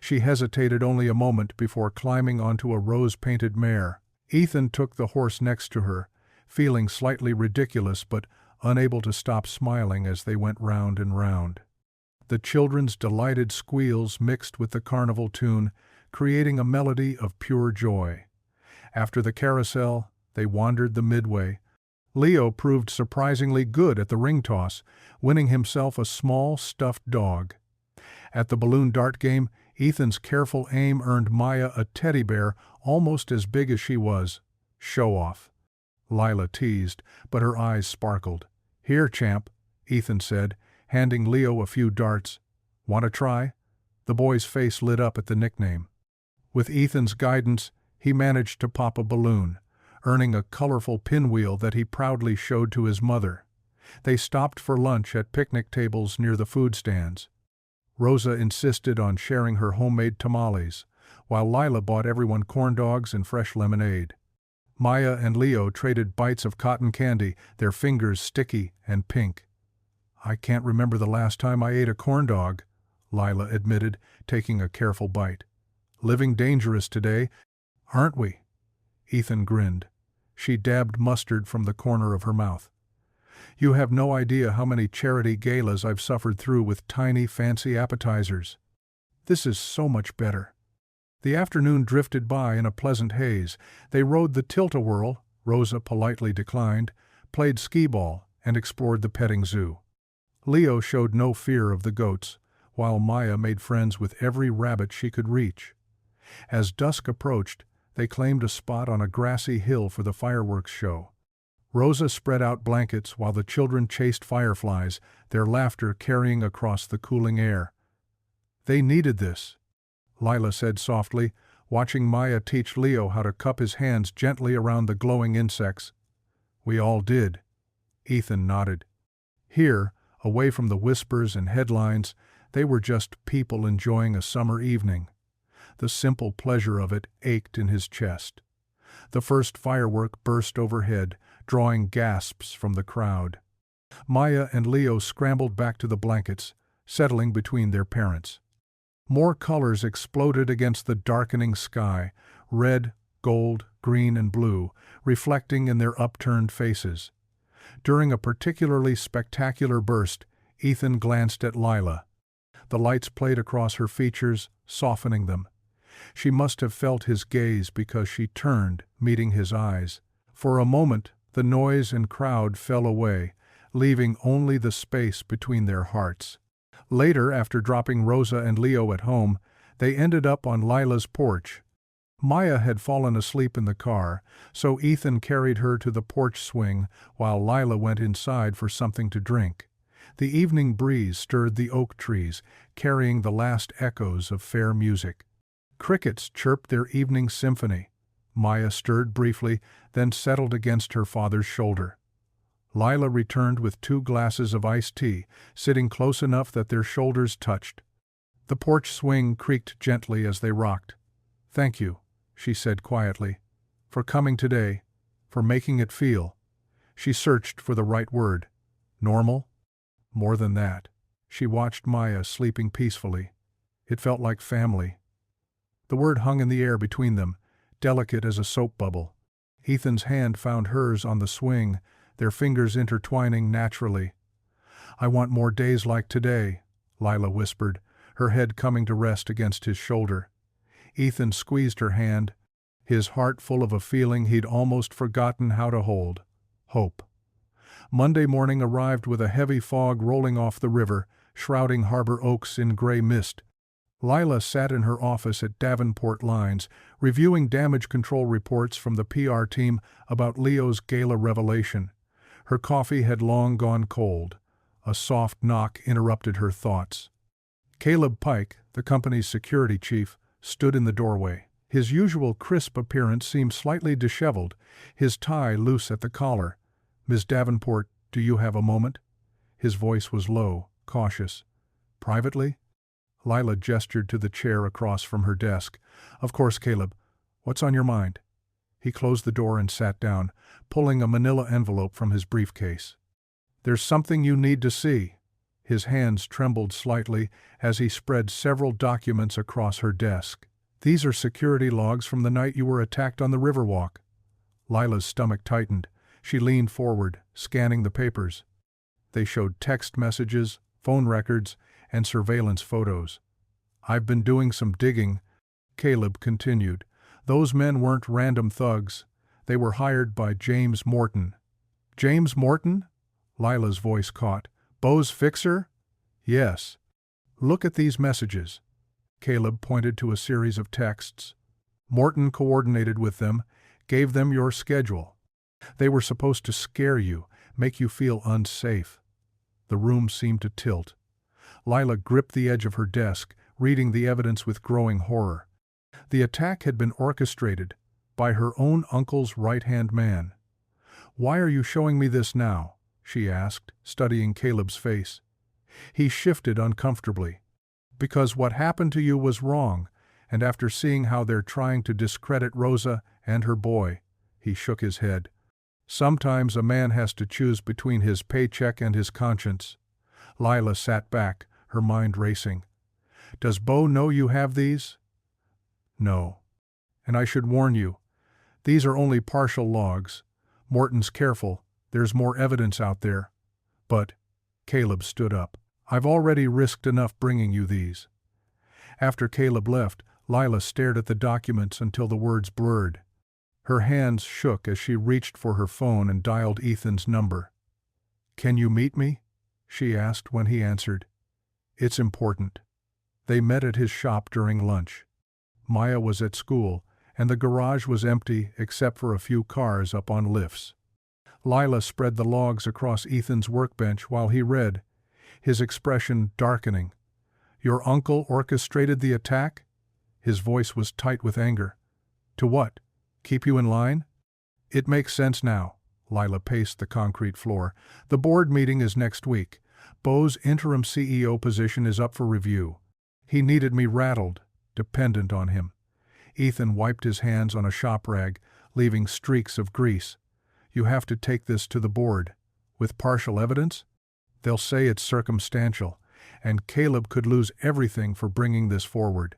She hesitated only a moment before climbing onto a rose-painted mare. Ethan took the horse next to her, feeling slightly ridiculous but unable to stop smiling as they went round and round. The children's delighted squeals mixed with the carnival tune, creating a melody of pure joy. After the carousel, they wandered the midway. Leo proved surprisingly good at the ring toss, winning himself a small stuffed dog. At the balloon dart game, Ethan's careful aim earned Maya a teddy bear almost as big as she was. "Show off," Lila teased, but her eyes sparkled. "Here, champ," Ethan said, handing Leo a few darts. "Want to try?" The boy's face lit up at the nickname. With Ethan's guidance, he managed to pop a balloon, earning a colorful pinwheel that he proudly showed to his mother. They stopped for lunch at picnic tables near the food stands. Rosa insisted on sharing her homemade tamales, while Lila bought everyone corn dogs and fresh lemonade. Maya and Leo traded bites of cotton candy, their fingers sticky and pink. "I can't remember the last time I ate a corn dog," Lila admitted, taking a careful bite. "Living dangerous today, aren't we?" Ethan grinned. She dabbed mustard from the corner of her mouth. "You have no idea how many charity galas I've suffered through with tiny, fancy appetizers. This is so much better." The afternoon drifted by in a pleasant haze. They rode the tilt-a-whirl, Rosa politely declined, played skee-ball, and explored the petting zoo. Leo showed no fear of the goats, while Maya made friends with every rabbit she could reach. As dusk approached, they claimed a spot on a grassy hill for the fireworks show. Rosa spread out blankets while the children chased fireflies, their laughter carrying across the cooling air. "They needed this," Lila said softly, watching Maya teach Leo how to cup his hands gently around the glowing insects. "We all did." Ethan nodded. Here, away from the whispers and headlines, they were just people enjoying a summer evening. The simple pleasure of it ached in his chest. The first firework burst overhead, drawing gasps from the crowd. Maya and Leo scrambled back to the blankets, settling between their parents. More colors exploded against the darkening sky, red, gold, green, and blue, reflecting in their upturned faces. During a particularly spectacular burst, Ethan glanced at Lila. The lights played across her features, softening them. She must have felt his gaze because she turned, meeting his eyes. For a moment, the noise and crowd fell away, leaving only the space between their hearts. Later, after dropping Rosa and Leo at home, they ended up on Lila's porch. Maya had fallen asleep in the car, so Ethan carried her to the porch swing while Lila went inside for something to drink. The evening breeze stirred the oak trees, carrying the last echoes of fair music. Crickets chirped their evening symphony. Maya stirred briefly, then settled against her father's shoulder. Lila returned with 2 glasses of iced tea, sitting close enough that their shoulders touched. The porch swing creaked gently as they rocked. "Thank you," she said quietly, "for coming today, for making it feel." She searched for the right word. Normal? More than that. She watched Maya sleeping peacefully. It felt like family. The word hung in the air between them, delicate as a soap bubble. Ethan's hand found hers on the swing, their fingers intertwining naturally. "I want more days like today," Lila whispered, her head coming to rest against his shoulder. Ethan squeezed her hand, his heart full of a feeling he'd almost forgotten how to hold: hope. Monday morning arrived with a heavy fog rolling off the river, shrouding Harbor Oaks in gray mist. Lila sat in her office at Davenport Lines, reviewing damage control reports from the PR team about Leo's Gala revelation. Her coffee had long gone cold. A soft knock interrupted her thoughts. Caleb Pike, the company's security chief, stood in the doorway. His usual crisp appearance seemed slightly disheveled, his tie loose at the collar. "Ms. Davenport, do you have a moment?" His voice was low, cautious. "Privately?" Lila gestured to the chair across from her desk. "Of course, Caleb. What's on your mind?" He closed the door and sat down, pulling a manila envelope from his briefcase. "There's something you need to see." His hands trembled slightly as he spread several documents across her desk. "These are security logs from the night you were attacked on the Riverwalk." Lila's stomach tightened. She leaned forward, scanning the papers. They showed text messages, phone records, and surveillance photos. "I've been doing some digging," Caleb continued. "Those men weren't random thugs. They were hired by James Morton." "James Morton?" Lila's voice caught. "Bo's fixer?" "Yes. Look at these messages." Caleb pointed to a series of texts. "Morton coordinated with them, gave them your schedule. They were supposed to scare you, make you feel unsafe." The room seemed to tilt. Lila gripped the edge of her desk, reading the evidence with growing horror. The attack had been orchestrated by her own uncle's right-hand man. "Why are you showing me this now?" she asked, studying Caleb's face. He shifted uncomfortably. "Because what happened to you was wrong, and after seeing how they're trying to discredit Rosa and her boy," He shook his head. Sometimes a man has to choose between his paycheck and his conscience. Lila sat back, her mind racing. Does Bo know you have these? No. And I should warn you, these are only partial logs. Morton's careful, there's more evidence out there. But, Caleb stood up, I've already risked enough bringing you these. After Caleb left, Lila stared at the documents until the words blurred. Her hands shook as she reached for her phone and dialed Ethan's number. Can you meet me? She asked when he answered. It's important. They met at his shop during lunch. Maya was at school, and the garage was empty except for a few cars up on lifts. Lila spread the logs across Ethan's workbench while he read, his expression darkening. Your uncle orchestrated the attack? His voice was tight with anger. To what? Keep you in line? It makes sense now. Lila paced the concrete floor. The board meeting is next week. Bo's interim CEO position is up for review. He needed me rattled, dependent on him. Ethan wiped his hands on a shop rag, leaving streaks of grease. You have to take this to the board. With partial evidence? They'll say it's circumstantial, and Caleb could lose everything for bringing this forward.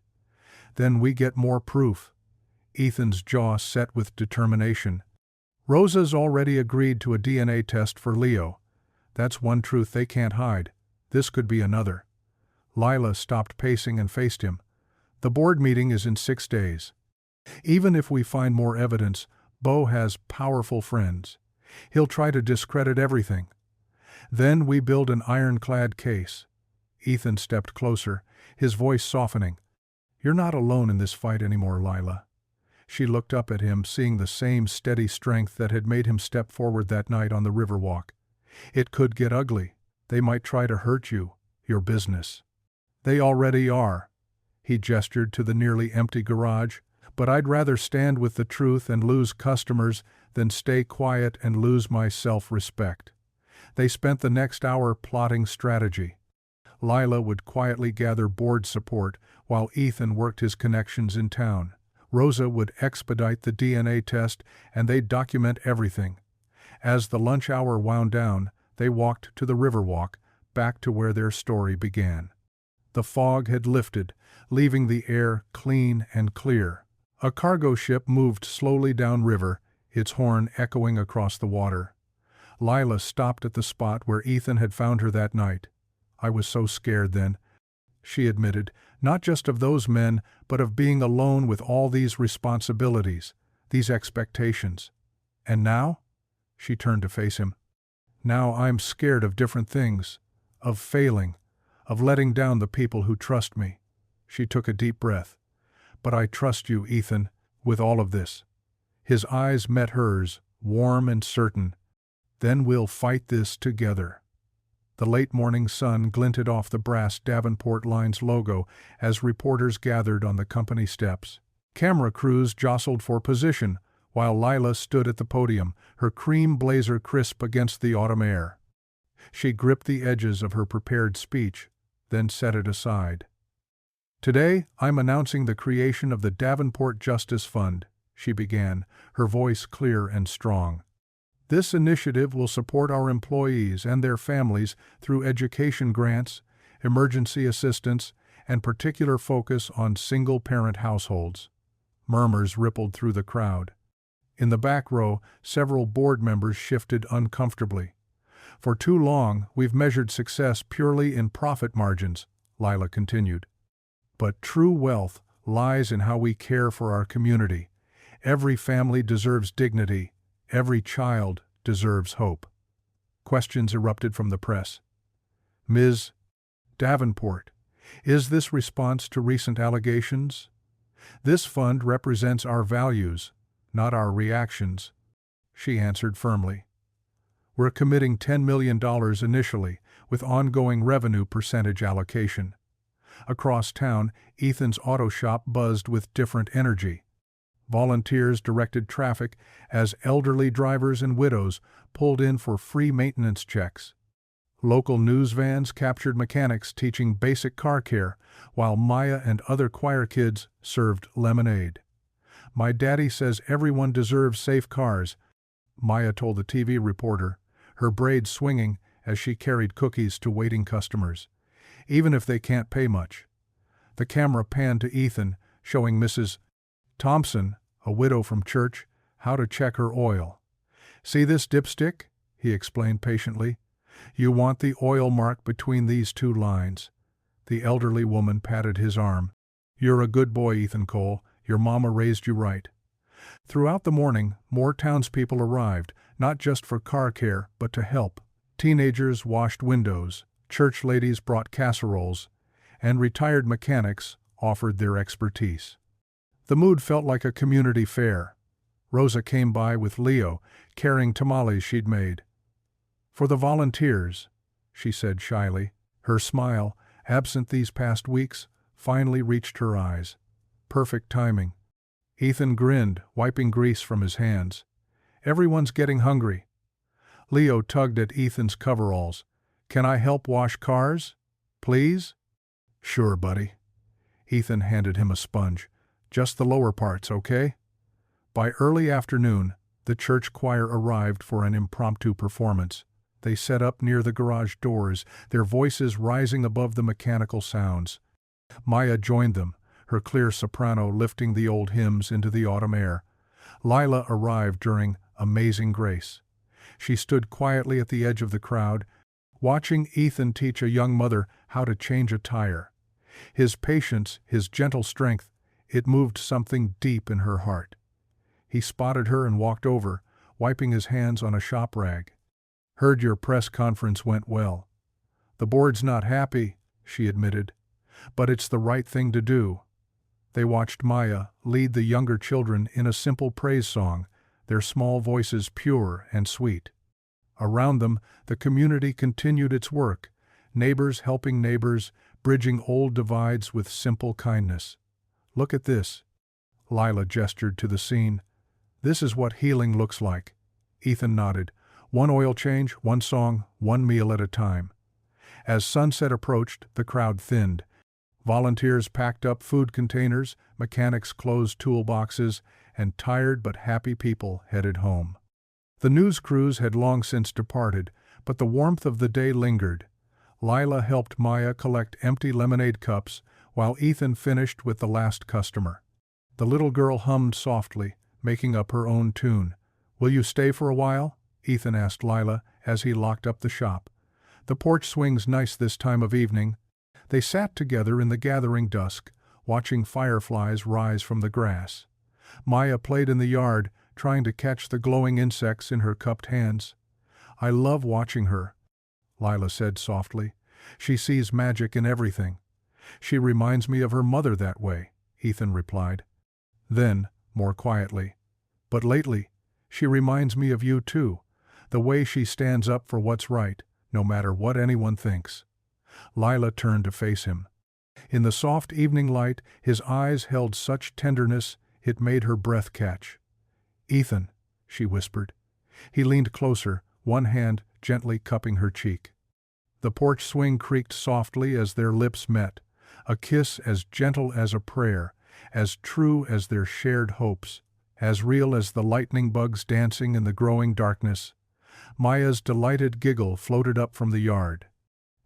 Then we get more proof. Ethan's jaw set with determination. Rosa's already agreed to a DNA test for Leo. That's one truth they can't hide. This could be another. Lila stopped pacing and faced him. The board meeting is in 6 days. Even if we find more evidence, Bo has powerful friends. He'll try to discredit everything. Then we build an ironclad case. Ethan stepped closer, his voice softening. You're not alone in this fight anymore, Lila. She looked up at him, seeing the same steady strength that had made him step forward that night on the Riverwalk. It could get ugly. They might try to hurt you, your business. They already are. He gestured to the nearly empty garage. But I'd rather stand with the truth and lose customers than stay quiet and lose my self-respect. They spent the next hour plotting strategy. Lila would quietly gather board support while Ethan worked his connections in town. Rosa would expedite the DNA test, and they'd document everything. As the lunch hour wound down, they walked to the Riverwalk, back to where their story began. The fog had lifted, leaving the air clean and clear. A cargo ship moved slowly downriver, its horn echoing across the water. Lila stopped at the spot where Ethan had found her that night. I was so scared then, she admitted, not just of those men, but of being alone with all these responsibilities, these expectations. And now? She turned to face him. Now I'm scared of different things, of failing, of letting down the people who trust me. She took a deep breath. But I trust you, Ethan, with all of this. His eyes met hers, warm and certain. Then we'll fight this together. The late morning sun glinted off the brass Davenport Lines logo as reporters gathered on the company steps. Camera crews jostled for position, while Lila stood at the podium, her cream blazer crisp against the autumn air. She gripped the edges of her prepared speech, then set it aside. Today, I'm announcing the creation of the Davenport Justice Fund, she began, her voice clear and strong. This initiative will support our employees and their families through education grants, emergency assistance, and particular focus on single-parent households. Murmurs rippled through the crowd. In the back row, several board members shifted uncomfortably. For too long, we've measured success purely in profit margins, Lila continued. But true wealth lies in how we care for our community. Every family deserves dignity. Every child deserves hope. Questions erupted from the press. Ms. Davenport, is this response to recent allegations? This fund represents our values, not our reactions, she answered firmly. We're committing $10 million initially, with ongoing revenue percentage allocation. Across town, Ethan's auto shop buzzed with different energy. Volunteers directed traffic as elderly drivers and widows pulled in for free maintenance checks. Local news vans captured mechanics teaching basic car care, while Maya and other choir kids served lemonade. My daddy says everyone deserves safe cars, Maya told the TV reporter, her braids swinging as she carried cookies to waiting customers. Even if they can't pay much. The camera panned to Ethan, showing Mrs. Thompson, a widow from church, how to check her oil. See this dipstick? He explained patiently. You want the oil mark between these two lines. The elderly woman patted his arm. You're a good boy, Ethan Cole. Your mama raised you right. Throughout the morning, more townspeople arrived, not just for car care, but to help. Teenagers washed windows, church ladies brought casseroles, and retired mechanics offered their expertise. The mood felt like a community fair. Rosa came by with Leo, carrying tamales she'd made. For the volunteers, she said shyly. Her smile, absent these past weeks, finally reached her eyes. Perfect timing. Ethan grinned, wiping grease from his hands. Everyone's getting hungry. Leo tugged at Ethan's coveralls. Can I help wash cars? Please? Sure, buddy. Ethan handed him a sponge. Just the lower parts, okay? By early afternoon, the church choir arrived for an impromptu performance. They set up near the garage doors, their voices rising above the mechanical sounds. Maya joined them, her clear soprano lifting the old hymns into the autumn air. Lila arrived during Amazing Grace. She stood quietly at the edge of the crowd, watching Ethan teach a young mother how to change a tire. His patience, his gentle strength, it moved something deep in her heart. He spotted her and walked over, wiping his hands on a shop rag. Heard your press conference went well. The board's not happy, she admitted, but it's the right thing to do. They watched Maya lead the younger children in a simple praise song, their small voices pure and sweet. Around them, the community continued its work, neighbors helping neighbors, bridging old divides with simple kindness. Look at this. Lila gestured to the scene. This is what healing looks like. Ethan nodded. One oil change, one song, one meal at a time. As sunset approached, the crowd thinned. Volunteers packed up food containers, mechanics closed toolboxes, and tired but happy people headed home. The news crews had long since departed, but the warmth of the day lingered. Lila helped Maya collect empty lemonade cups, while Ethan finished with the last customer. The little girl hummed softly, making up her own tune. Will you stay for a while? Ethan asked Lila as he locked up the shop. The porch swing's nice this time of evening. They sat together in the gathering dusk, watching fireflies rise from the grass. Maya played in the yard, trying to catch the glowing insects in her cupped hands. I love watching her, Lila said softly. She sees magic in everything. She reminds me of her mother that way, Ethan replied. Then, more quietly, but lately, she reminds me of you too, the way she stands up for what's right, no matter what anyone thinks. Lila turned to face him. In the soft evening light, his eyes held such tenderness it made her breath catch. Ethan, she whispered. He leaned closer, one hand gently cupping her cheek. The porch swing creaked softly as their lips met, a kiss as gentle as a prayer, as true as their shared hopes, as real as the lightning bugs dancing in the growing darkness. Maya's delighted giggle floated up from the yard.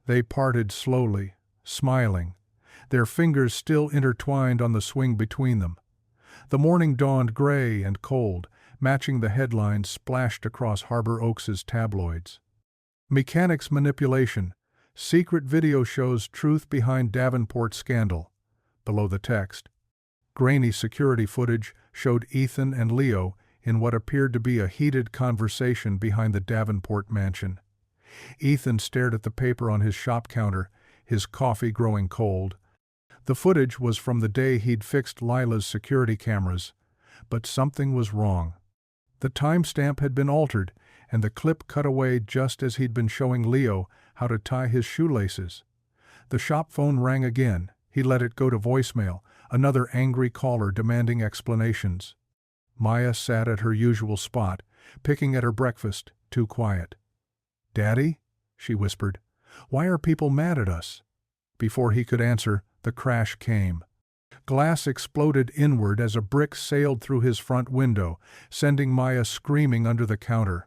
They parted slowly, smiling, their fingers still intertwined on the swing between them. The morning dawned gray and cold, matching the headlines splashed across Harbor Oaks's tabloids. Mechanics manipulation. Secret video shows truth behind Davenport scandal. Below the text. Grainy security footage showed Ethan and Leo in what appeared to be a heated conversation behind the Davenport mansion. Ethan stared at the paper on his shop counter, his coffee growing cold. The footage was from the day he'd fixed Lila's security cameras, but something was wrong. The timestamp had been altered, and the clip cut away just as he'd been showing Leo how to tie his shoelaces. The shop phone rang again. He let it go to voicemail, another angry caller demanding explanations. Maya sat at her usual spot, picking at her breakfast, too quiet. "Daddy?" she whispered. "Why are people mad at us?" Before he could answer, the crash came. Glass exploded inward as a brick sailed through his front window, sending Maya screaming under the counter.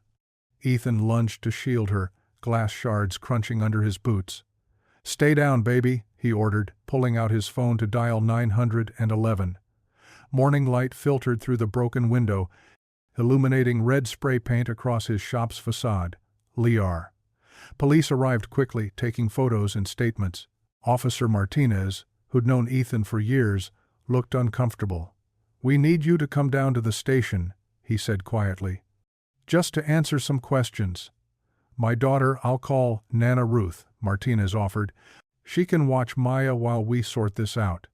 Ethan lunged to shield her, glass shards crunching under his boots. "Stay down, baby," he ordered, pulling out his phone to dial 911. Morning light filtered through the broken window, illuminating red spray paint across his shop's facade. Liar. Police arrived quickly, taking photos and statements. Officer Martinez, who'd known Ethan for years, looked uncomfortable. "We need you to come down to the station," he said quietly. "Just to answer some questions." "My daughter I'll call Nana Ruth," Martinez offered. "She can watch Maya while we sort this out."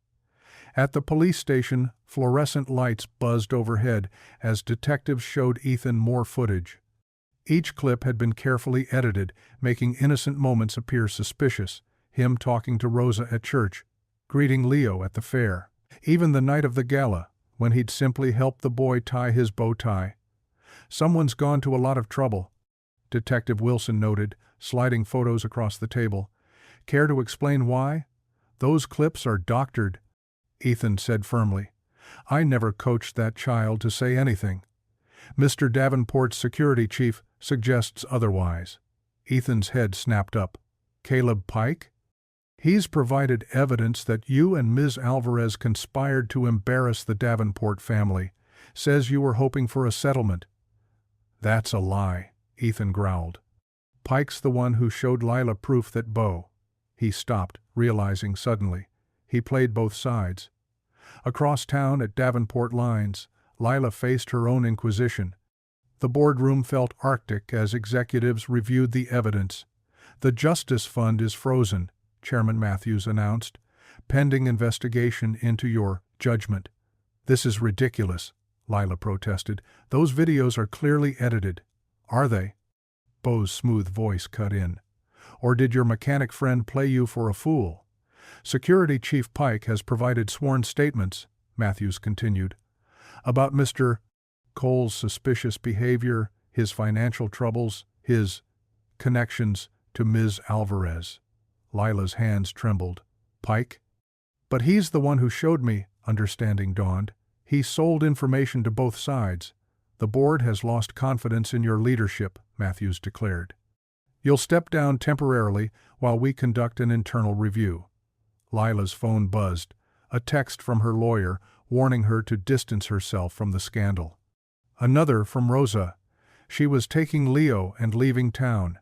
At the police station, fluorescent lights buzzed overhead as detectives showed Ethan more footage. Each clip had been carefully edited, making innocent moments appear suspicious. Him talking to Rosa at church, greeting Leo at the fair, even the night of the gala, when he'd simply helped the boy tie his bow tie. "Someone's gone to a lot of trouble," Detective Wilson noted, sliding photos across the table. "Care to explain why?" "Those clips are doctored," Ethan said firmly. "I never coached that child to say anything. Mr. Davenport's security chief suggests otherwise." Ethan's head snapped up. "Caleb Pike? He's provided evidence that you and Ms. Alvarez conspired to embarrass the Davenport family. Says you were hoping for a settlement." "That's a lie," Ethan growled. "Pike's the one who showed Lila proof that Beau—" He stopped, realizing suddenly. He played both sides. Across town at Davenport Lines, Lila faced her own inquisition. The boardroom felt arctic as executives reviewed the evidence. "The Justice Fund is frozen," Chairman Matthews announced, "pending investigation into your judgment." "This is ridiculous," Lila protested. "Those videos are clearly edited." "Are they?" Beau's smooth voice cut in. "Or did your mechanic friend play you for a fool?" "Security Chief Pike has provided sworn statements," Matthews continued, "about Mr. Cole's suspicious behavior, his financial troubles, his connections to Ms. Alvarez." Lila's hands trembled. "Pike? But he's the one who showed me," understanding dawned. "He sold information to both sides." "The board has lost confidence in your leadership," Matthews declared. "You'll step down temporarily while we conduct an internal review." Lila's phone buzzed, a text from her lawyer warning her to distance herself from the scandal. Another from Rosa. She was taking Leo and leaving town.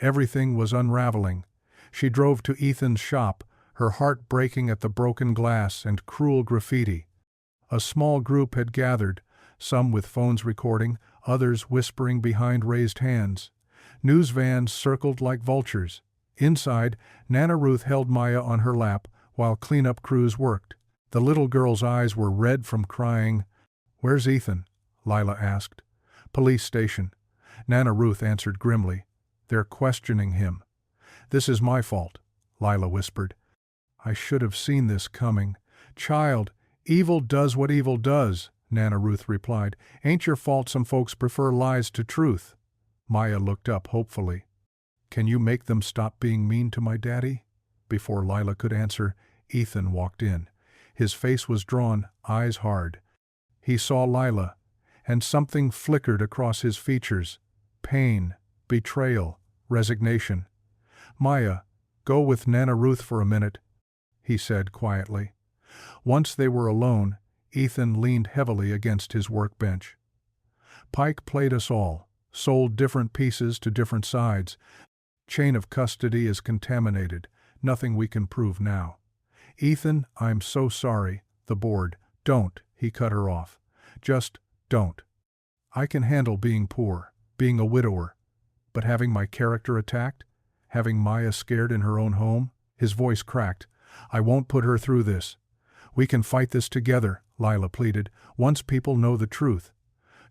Everything was unraveling. She drove to Ethan's shop, her heart breaking at the broken glass and cruel graffiti. A small group had gathered, some with phones recording, others whispering behind raised hands. News vans circled like vultures. Inside, Nana Ruth held Maya on her lap while cleanup crews worked. The little girl's eyes were red from crying. "Where's Ethan?" Lila asked. "Police station." Nana Ruth answered grimly. "They're questioning him." "This is my fault," Lila whispered. "I should have seen this coming." "Child, evil does what evil does," Nana Ruth replied. "Ain't your fault some folks prefer lies to truth." Maya looked up hopefully. "Can you make them stop being mean to my daddy?" Before Lila could answer, Ethan walked in. His face was drawn, eyes hard. He saw Lila, and something flickered across his features. Pain, betrayal, resignation. "Maya, go with Nana Ruth for a minute," he said quietly. Once they were alone, Ethan leaned heavily against his workbench. "Pike played us all, sold different pieces to different sides. Chain of custody is contaminated. Nothing we can prove now. Ethan, I'm so sorry." "The board, don't," he cut her off. "Just don't. I can handle being poor, being a widower. But having my character attacked? Having Maya scared in her own home?" His voice cracked. "I won't put her through this. We can fight this together," Lila pleaded, "once people know the truth."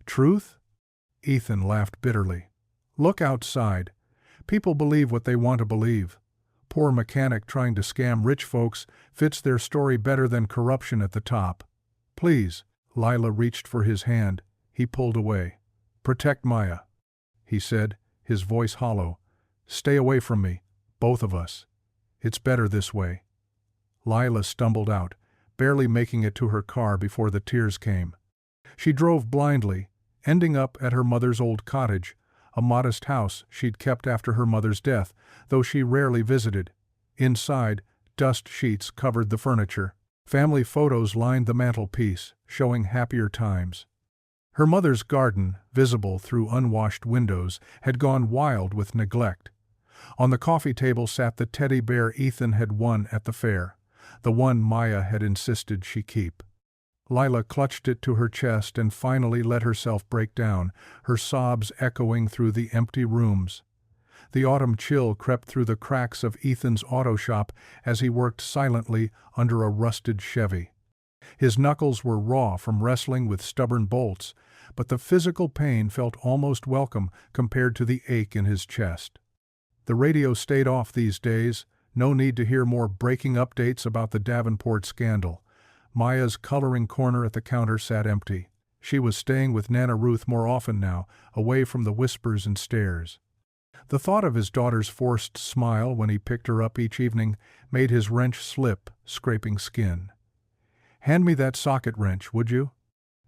"Truth?" Ethan laughed bitterly. "Look outside. People believe what they want to believe. Poor mechanic trying to scam rich folks fits their story better than corruption at the top." "Please." Lila reached for his hand. He pulled away. "Protect Maya," he said, his voice hollow. "Stay away from me, both of us. It's better this way." Lila stumbled out, barely making it to her car before the tears came. She drove blindly, ending up at her mother's old cottage, a modest house she'd kept after her mother's death, though she rarely visited. Inside, dust sheets covered the furniture. Family photos lined the mantelpiece, showing happier times. Her mother's garden, visible through unwashed windows, had gone wild with neglect. On the coffee table sat the teddy bear Ethan had won at the fair, the one Maya had insisted she keep. Lila clutched it to her chest and finally let herself break down, her sobs echoing through the empty rooms. The autumn chill crept through the cracks of Ethan's auto shop as he worked silently under a rusted Chevy. His knuckles were raw from wrestling with stubborn bolts, but the physical pain felt almost welcome compared to the ache in his chest. The radio stayed off these days, no need to hear more breaking updates about the Davenport scandal. Maya's coloring corner at the counter sat empty. She was staying with Nana Ruth more often now, away from the whispers and stares. The thought of his daughter's forced smile when he picked her up each evening made his wrench slip, scraping skin. "Hand me that socket wrench, would you?"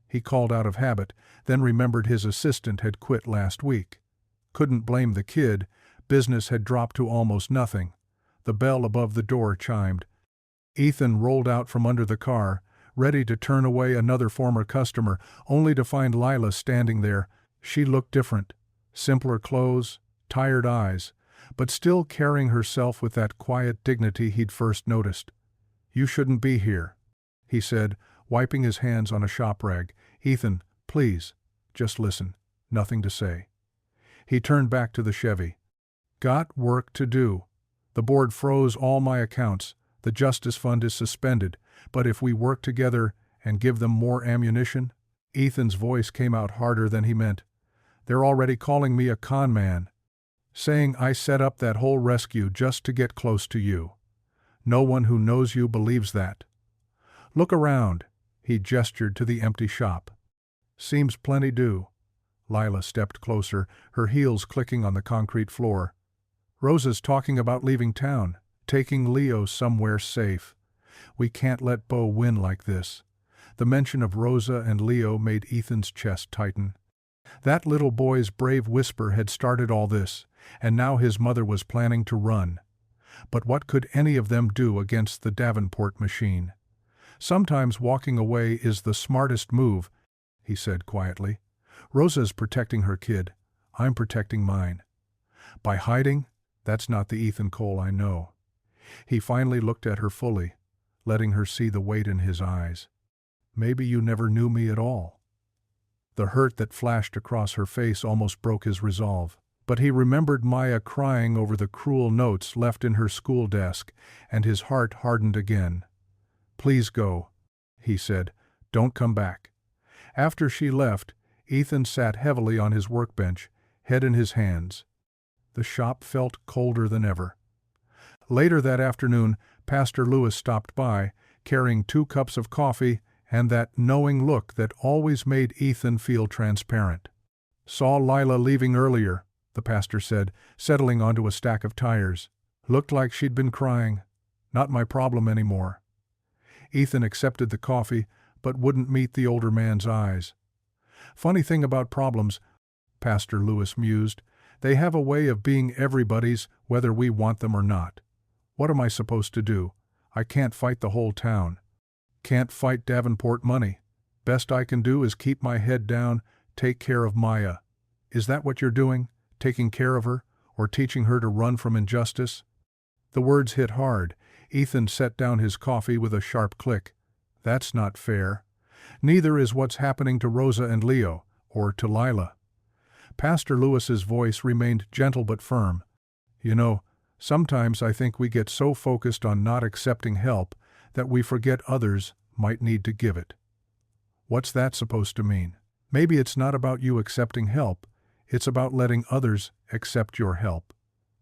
He called out of habit, then remembered his assistant had quit last week. Couldn't blame the kid, business had dropped to almost nothing. The bell above the door chimed. Ethan rolled out from under the car, ready to turn away another former customer, only to find Lila standing there. She looked different. Simpler clothes, tired eyes, but still carrying herself with that quiet dignity he'd first noticed. "You shouldn't be here," he said, wiping his hands on a shop rag. "Ethan, please, just listen. Nothing to say." He turned back to the Chevy. "Got work to do. The board froze all my accounts. The Justice Fund is suspended, but if we work together and give them more ammunition..." Ethan's voice came out harder than he meant. "They're already calling me a con man, saying I set up that whole rescue just to get close to you. No one who knows you believes that. Look around." He gestured to the empty shop. "Seems plenty do." Lila stepped closer, her heels clicking on the concrete floor. "Rosa's talking about leaving town, taking Leo somewhere safe. We can't let Bo win like this." The mention of Rosa and Leo made Ethan's chest tighten. That little boy's brave whisper had started all this, and now his mother was planning to run. But what could any of them do against the Davenport machine? "Sometimes walking away is the smartest move," he said quietly. "Rosa's protecting her kid. I'm protecting mine. By hiding, that's not the Ethan Cole I know." He finally looked at her fully, letting her see the weight in his eyes. "Maybe you never knew me at all." The hurt that flashed across her face almost broke his resolve. But he remembered Maya crying over the cruel notes left in her school desk, and his heart hardened again. "Please go," he said. "Don't come back." After she left, Ethan sat heavily on his workbench, head in his hands. The shop felt colder than ever. Later that afternoon, Pastor Lewis stopped by, carrying 2 cups of coffee and that knowing look that always made Ethan feel transparent. "Saw Lila leaving earlier," the pastor said, settling onto a stack of tires. "Looked like she'd been crying. Not my problem anymore." Ethan accepted the coffee, but wouldn't meet the older man's eyes. "Funny thing about problems," Pastor Lewis mused, "they have a way of being everybody's whether we want them or not. What am I supposed to do? I can't fight the whole town. Can't fight Davenport money. Best I can do is keep my head down, take care of Maya. Is that what you're doing? Taking care of her? Or teaching her to run from injustice?" The words hit hard. Ethan set down his coffee with a sharp click. "That's not fair. Neither is what's happening to Rosa and Leo, or to Lila." Pastor Lewis's voice remained gentle but firm. "You know, sometimes I think we get so focused on not accepting help that we forget others might need to give it." "What's that supposed to mean?" "Maybe it's not about you accepting help, it's about letting others accept your help."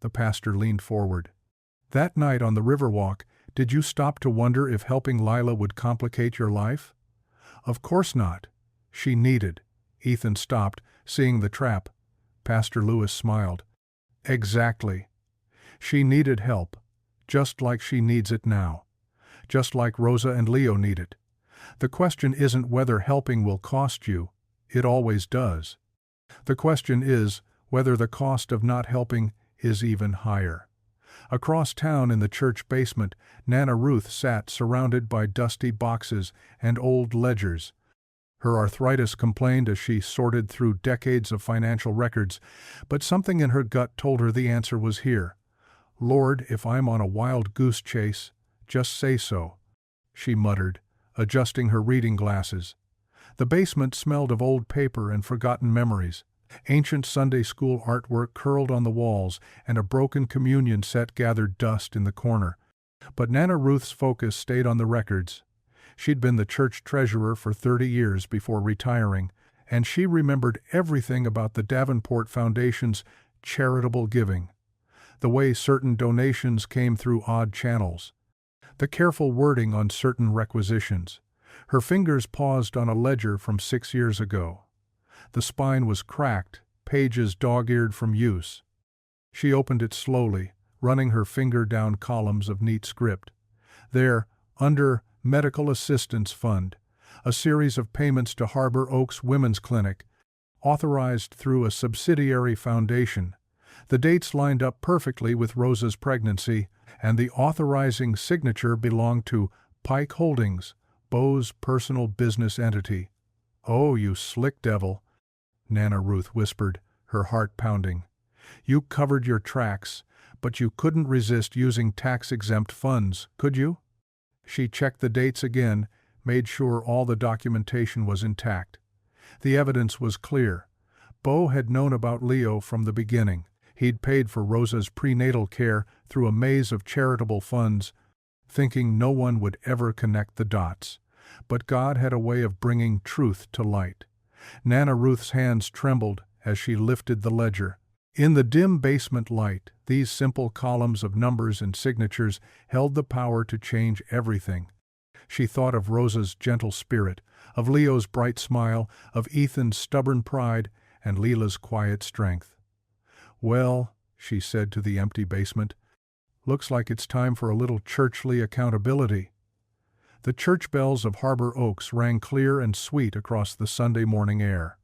The pastor leaned forward. "That night on the Riverwalk, did you stop to wonder if helping Lila would complicate your life?" "Of course not. She needed." Ethan stopped, seeing the trap. Pastor Lewis smiled. "Exactly. She needed help, just like she needs it now. just like Rosa and Leo need it. The question isn't whether helping will cost you. It always does. The question is whether the cost of not helping is even higher. Across town in the church basement, Nana Ruth sat surrounded by dusty boxes and old ledgers. Her arthritis complained as she sorted through decades of financial records, but something in her gut told her the answer was here. "Lord, if I'm on a wild goose chase, just say so," she muttered, adjusting her reading glasses. The basement smelled of old paper and forgotten memories. Ancient Sunday school artwork curled on the walls, and a broken communion set gathered dust in the corner. But Nana Ruth's focus stayed on the records. She'd been the church treasurer for 30 years before retiring, and she remembered everything about the Davenport Foundation's charitable giving. The way certain donations came through odd channels. The careful wording on certain requisitions. Her fingers paused on a ledger from 6 years ago. The spine was cracked, pages dog-eared from use. She opened it slowly, running her finger down columns of neat script. There, under Medical Assistance Fund, a series of payments to Harbor Oaks Women's Clinic, authorized through a subsidiary foundation. The dates lined up perfectly with Rosa's pregnancy, and the authorizing signature belonged to Pike Holdings, Beau's personal business entity. "Oh, you slick devil," Nana Ruth whispered, her heart pounding. "You covered your tracks, but you couldn't resist using tax-exempt funds, could you?" She checked the dates again, made sure all the documentation was intact. The evidence was clear. Beau had known about Leo from the beginning. He'd paid for Rosa's prenatal care through a maze of charitable funds, thinking no one would ever connect the dots. But God had a way of bringing truth to light. Nana Ruth's hands trembled as she lifted the ledger. In the dim basement light, these simple columns of numbers and signatures held the power to change everything. She thought of Rosa's gentle spirit, of Leo's bright smile, of Ethan's stubborn pride, and Leela's quiet strength. "Well," she said to the empty basement, "looks like it's time for a little churchly accountability." The church bells of Harbor Oaks rang clear and sweet across the Sunday morning air.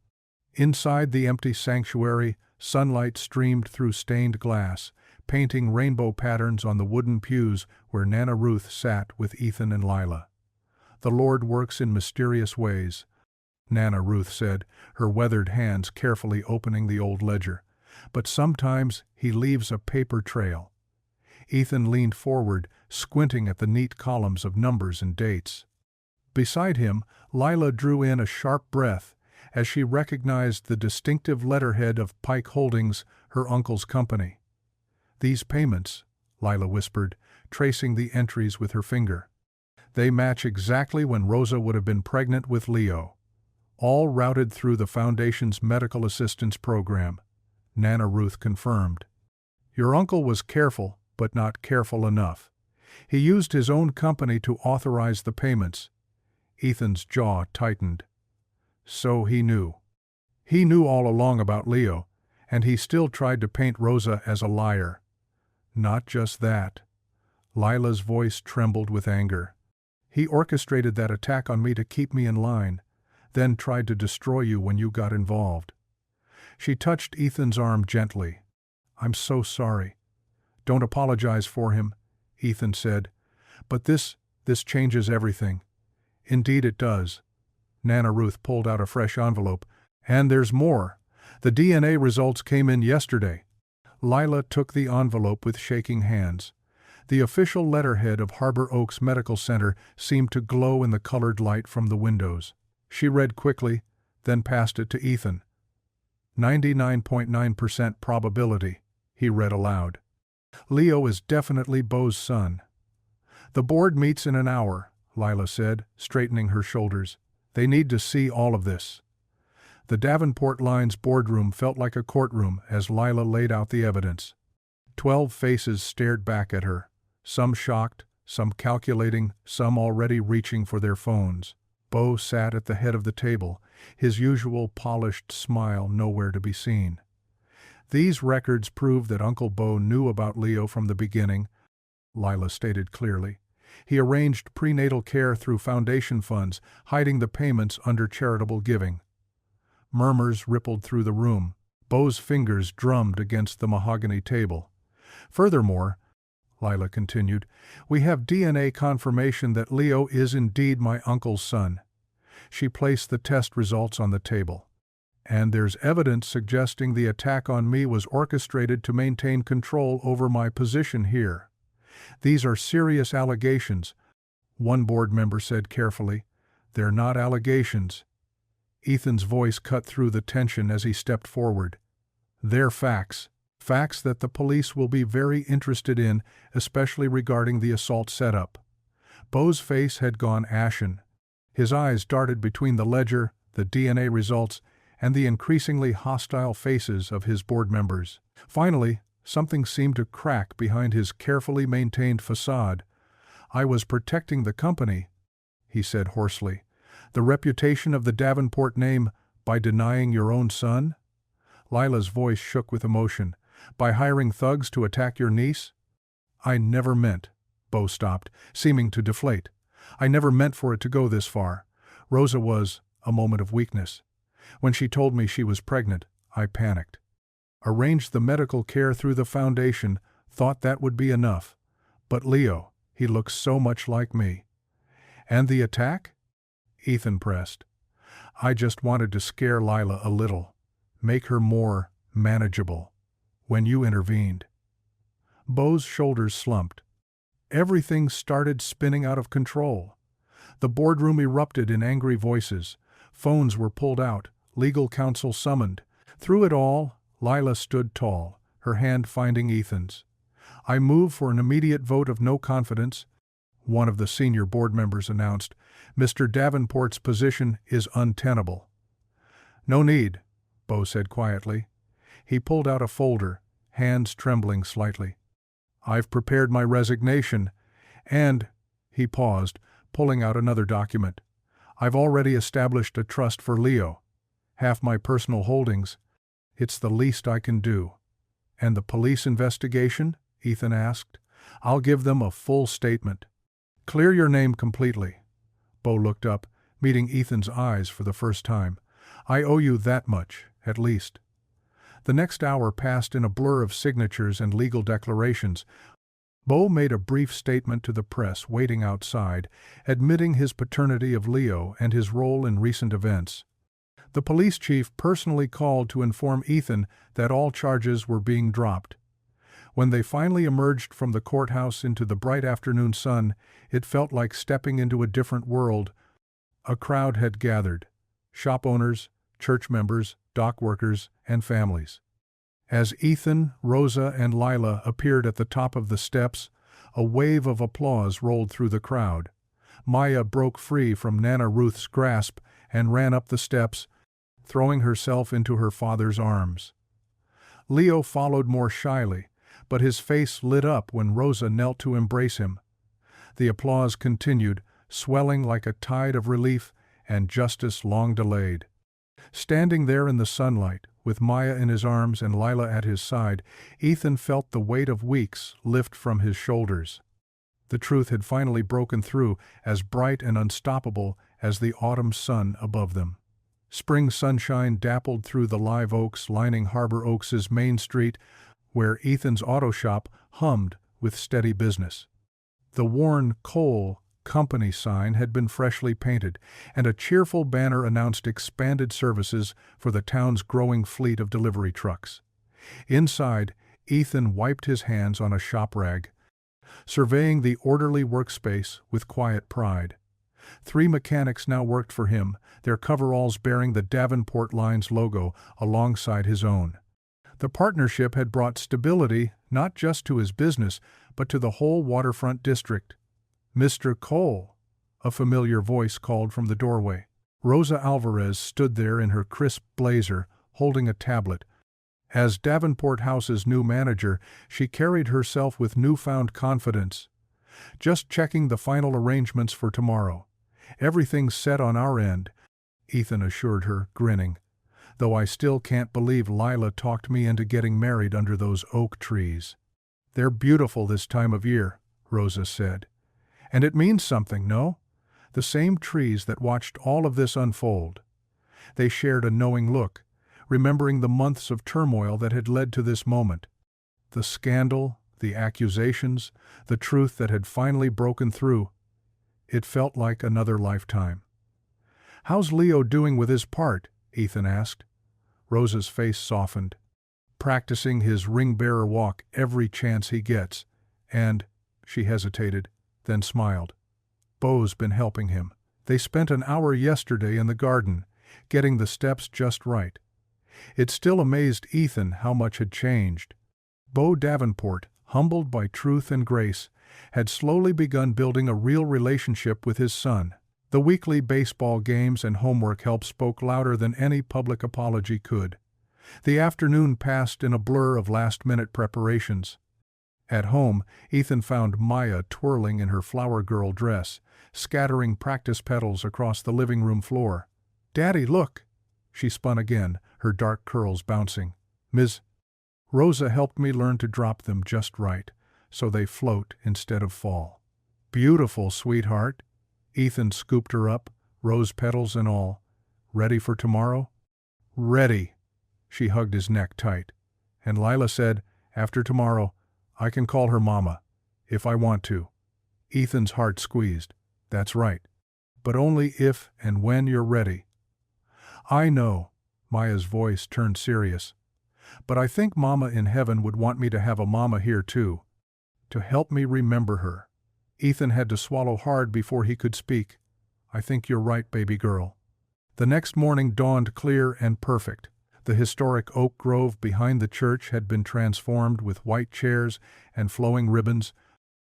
Inside the empty sanctuary, sunlight streamed through stained glass, painting rainbow patterns on the wooden pews where Nana Ruth sat with Ethan and Lila. "The Lord works in mysterious ways," Nana Ruth said, her weathered hands carefully opening the old ledger. "But sometimes he leaves a paper trail." Ethan leaned forward, squinting at the neat columns of numbers and dates. Beside him, Lila drew in a sharp breath as she recognized the distinctive letterhead of Pike Holdings, her uncle's company. "These payments," Lila whispered, tracing the entries with her finger. "They match exactly when Rosa would have been pregnant with Leo. All routed through the Foundation's medical assistance program," Nana Ruth confirmed. "Your uncle was careful, but not careful enough. He used his own company to authorize the payments." Ethan's jaw tightened. So he knew. He knew all along about Leo, and he still tried to paint Rosa as a liar. "Not just that." Lila's voice trembled with anger. "He orchestrated that attack on me to keep me in line, then tried to destroy you when you got involved." She touched Ethan's arm gently. "I'm so sorry." "Don't apologize for him," Ethan said. "But this changes everything." "Indeed it does." Nana Ruth pulled out a fresh envelope. "And there's more. The DNA results came in yesterday." Lila took the envelope with shaking hands. The official letterhead of Harbor Oaks Medical Center seemed to glow in the colored light from the windows. She read quickly, then passed it to Ethan. 99.9% probability, he read aloud. "Leo is definitely Beau's son." "The board meets in an hour," Lila said, straightening her shoulders. "They need to see all of this." The Davenport Line's boardroom felt like a courtroom as Lila laid out the evidence. 12 faces stared back at her, some shocked, some calculating, some already reaching for their phones. Beau sat at the head of the table, his usual polished smile nowhere to be seen. "These records prove that Uncle Beau knew about Leo from the beginning," Lila stated clearly. He arranged prenatal care through foundation funds, hiding the payments under charitable giving. Murmurs rippled through the room. Beau's fingers drummed against the mahogany table. Furthermore, Lila continued, we have DNA confirmation that Leo is indeed my uncle's son. She placed the test results on the table. And there's evidence suggesting the attack on me was orchestrated to maintain control over my position here. These are serious allegations, one board member said carefully. They're not allegations. Ethan's voice cut through the tension as he stepped forward. They're facts. Facts that the police will be very interested in, especially regarding the assault setup. Beau's face had gone ashen. His eyes darted between the ledger, the DNA results, and the increasingly hostile faces of his board members. Finally, something seemed to crack behind his carefully maintained facade. I was protecting the company, he said hoarsely. The reputation of the Davenport name by denying your own son? Lila's voice shook with emotion. By hiring thugs to attack your niece? I never meant. Beau stopped, seeming to deflate. I never meant for it to go this far. Rosa was a moment of weakness. When she told me she was pregnant, I panicked. Arranged the medical care through the foundation, thought that would be enough. But Leo, he looks so much like me. And the attack? Ethan pressed. I just wanted to scare Lila a little, make her more manageable. When you intervened. Beau's shoulders slumped. Everything started spinning out of control. The boardroom erupted in angry voices. Phones were pulled out, legal counsel summoned. Through it all, Lila stood tall, her hand finding Ethan's. I move for an immediate vote of no confidence, one of the senior board members announced. Mr. Davenport's position is untenable. No need, Beau said quietly. He pulled out a folder, hands trembling slightly. I've prepared my resignation, and, he paused, pulling out another document. I've already established a trust for Leo. Half my personal holdings. It's the least I can do. And the police investigation? Ethan asked. I'll give them a full statement. Clear your name completely. Beau looked up, meeting Ethan's eyes for the first time. I owe you that much, at least. The next hour passed in a blur of signatures and legal declarations. Beau made a brief statement to the press waiting outside, admitting his paternity of Leo and his role in recent events. The police chief personally called to inform Ethan that all charges were being dropped. When they finally emerged from the courthouse into the bright afternoon sun, it felt like stepping into a different world. A crowd had gathered. Shop owners, church members, dock workers, and families. As Ethan, Rosa, and Lila appeared at the top of the steps, a wave of applause rolled through the crowd. Maya broke free from Nana Ruth's grasp and ran up the steps, throwing herself into her father's arms. Leo followed more shyly, but his face lit up when Rosa knelt to embrace him. The applause continued, swelling like a tide of relief and justice long delayed. Standing there in the sunlight, with Maya in his arms and Lila at his side, Ethan felt the weight of weeks lift from his shoulders. The truth had finally broken through, as bright and unstoppable as the autumn sun above them. Spring sunshine dappled through the live oaks lining Harbor Oaks' main street, where Ethan's auto shop hummed with steady business. The worn coal company sign had been freshly painted, and a cheerful banner announced expanded services for the town's growing fleet of delivery trucks. Inside, Ethan wiped his hands on a shop rag, surveying the orderly workspace with quiet pride. 3 mechanics now worked for him, their coveralls bearing the Davenport Lines logo alongside his own. The partnership had brought stability not just to his business, but to the whole waterfront district. Mr. Cole, a familiar voice called from the doorway. Rosa Alvarez stood there in her crisp blazer, holding a tablet. As Davenport House's new manager, she carried herself with newfound confidence. Just checking the final arrangements for tomorrow. Everything's set on our end, Ethan assured her, grinning. Though I still can't believe Lila talked me into getting married under those oak trees. They're beautiful this time of year, Rosa said. And it means something, no? The same trees that watched all of this unfold. They shared a knowing look, remembering the months of turmoil that had led to this moment. The scandal, the accusations, the truth that had finally broken through. It felt like another lifetime. "How's Leo doing with his part?" Ethan asked. Rosa's face softened. "Practicing his ring-bearer walk every chance he gets, and," she hesitated, then smiled. "Beau's been helping him. They spent an hour yesterday in the garden, getting the steps just right." It still amazed Ethan how much had changed. Beau Davenport, humbled by truth and grace, had slowly begun building a real relationship with his son. The weekly baseball games and homework help spoke louder than any public apology could. The afternoon passed in a blur of last-minute preparations. At home, Ethan found Maya twirling in her flower girl dress, scattering practice petals across the living room floor. "Daddy, look!" She spun again, her dark curls bouncing. "Ms. Rosa helped me learn to drop them just right, so they float instead of fall." "Beautiful, sweetheart." Ethan scooped her up, rose petals and all. "Ready for tomorrow?" "Ready." She hugged his neck tight. "And Lila said, after tomorrow, I can call her Mama, if I want to." Ethan's heart squeezed. "That's right. But only if and when you're ready." "I know." Maya's voice turned serious. "But I think Mama in heaven would want me to have a mama here too. To help me remember her." Ethan had to swallow hard before he could speak. "I think you're right, baby girl." The next morning dawned clear and perfect. The historic oak grove behind the church had been transformed with white chairs and flowing ribbons.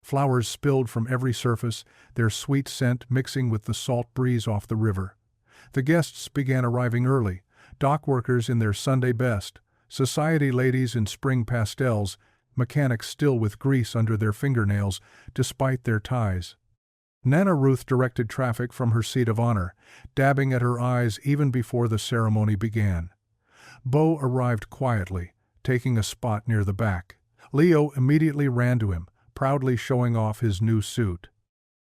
Flowers spilled from every surface, their sweet scent mixing with the salt breeze off the river. The guests began arriving early, dock workers in their Sunday best, society ladies in spring pastels, mechanics still with grease under their fingernails despite their ties. Nana Ruth directed traffic from her seat of honor, dabbing at her eyes even before the ceremony began. Beau arrived quietly, taking a spot near the back. Leo immediately ran to him, proudly showing off his new suit.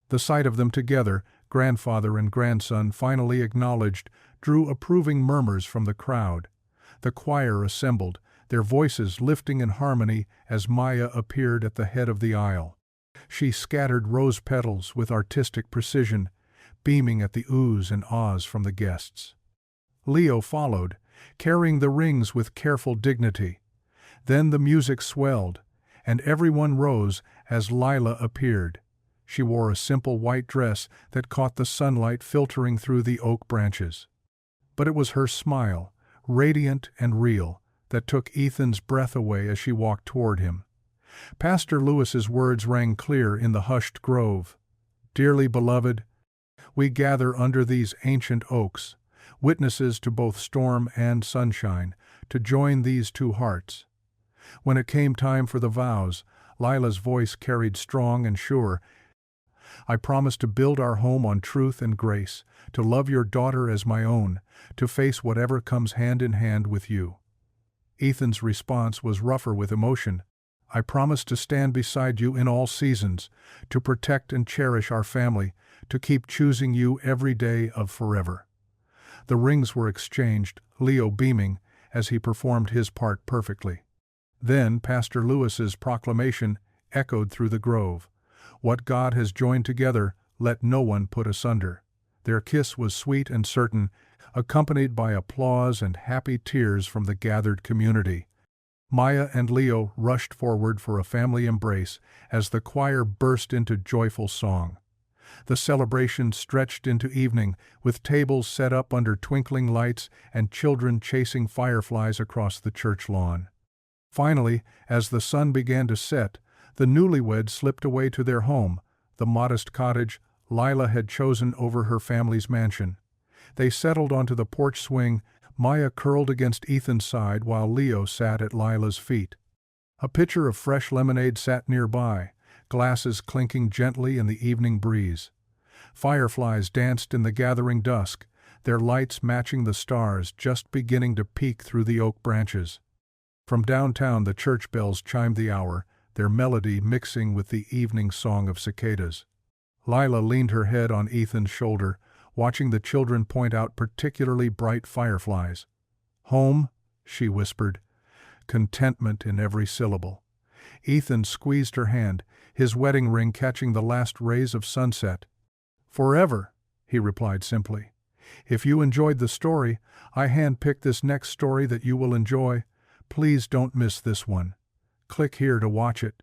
The sight of them together, grandfather and grandson finally acknowledged, drew approving murmurs from the crowd. The choir assembled, their voices lifting in harmony as Maya appeared at the head of the aisle. She scattered rose petals with artistic precision, beaming at the oohs and ahs from the guests. Leo followed, carrying the rings with careful dignity. Then the music swelled, and everyone rose as Lila appeared. She wore a simple white dress that caught the sunlight filtering through the oak branches. But it was her smile, radiant and real, that took Ethan's breath away as she walked toward him. Pastor Lewis's words rang clear in the hushed grove. "Dearly beloved, we gather under these ancient oaks, witnesses to both storm and sunshine, to join these two hearts." When it came time for the vows, Lila's voice carried strong and sure. "I promise to build our home on truth and grace, to love your daughter as my own, to face whatever comes hand in hand with you." Ethan's response was rougher with emotion. "I promise to stand beside you in all seasons, to protect and cherish our family, to keep choosing you every day of forever." The rings were exchanged, Leo beaming, as he performed his part perfectly. Then Pastor Lewis's proclamation echoed through the grove. "What God has joined together, let no one put asunder." Their kiss was sweet and certain, accompanied by applause and happy tears from the gathered community. Maya and Leo rushed forward for a family embrace as the choir burst into joyful song. The celebration stretched into evening, with tables set up under twinkling lights and children chasing fireflies across the church lawn. Finally, as the sun began to set, the newlyweds slipped away to their home, the modest cottage Lila had chosen over her family's mansion. They settled onto the porch swing, Maya curled against Ethan's side while Leo sat at Lila's feet. A pitcher of fresh lemonade sat nearby, glasses clinking gently in the evening breeze. Fireflies danced in the gathering dusk, their lights matching the stars just beginning to peek through the oak branches. From downtown the church bells chimed the hour, their melody mixing with the evening song of cicadas. Lila leaned her head on Ethan's shoulder, watching the children point out particularly bright fireflies. "Home," she whispered, contentment in every syllable. Ethan squeezed her hand, his wedding ring catching the last rays of sunset. "Forever," he replied simply. "If you enjoyed the story, I handpicked this next story that you will enjoy. Please don't miss this one. Click here to watch it."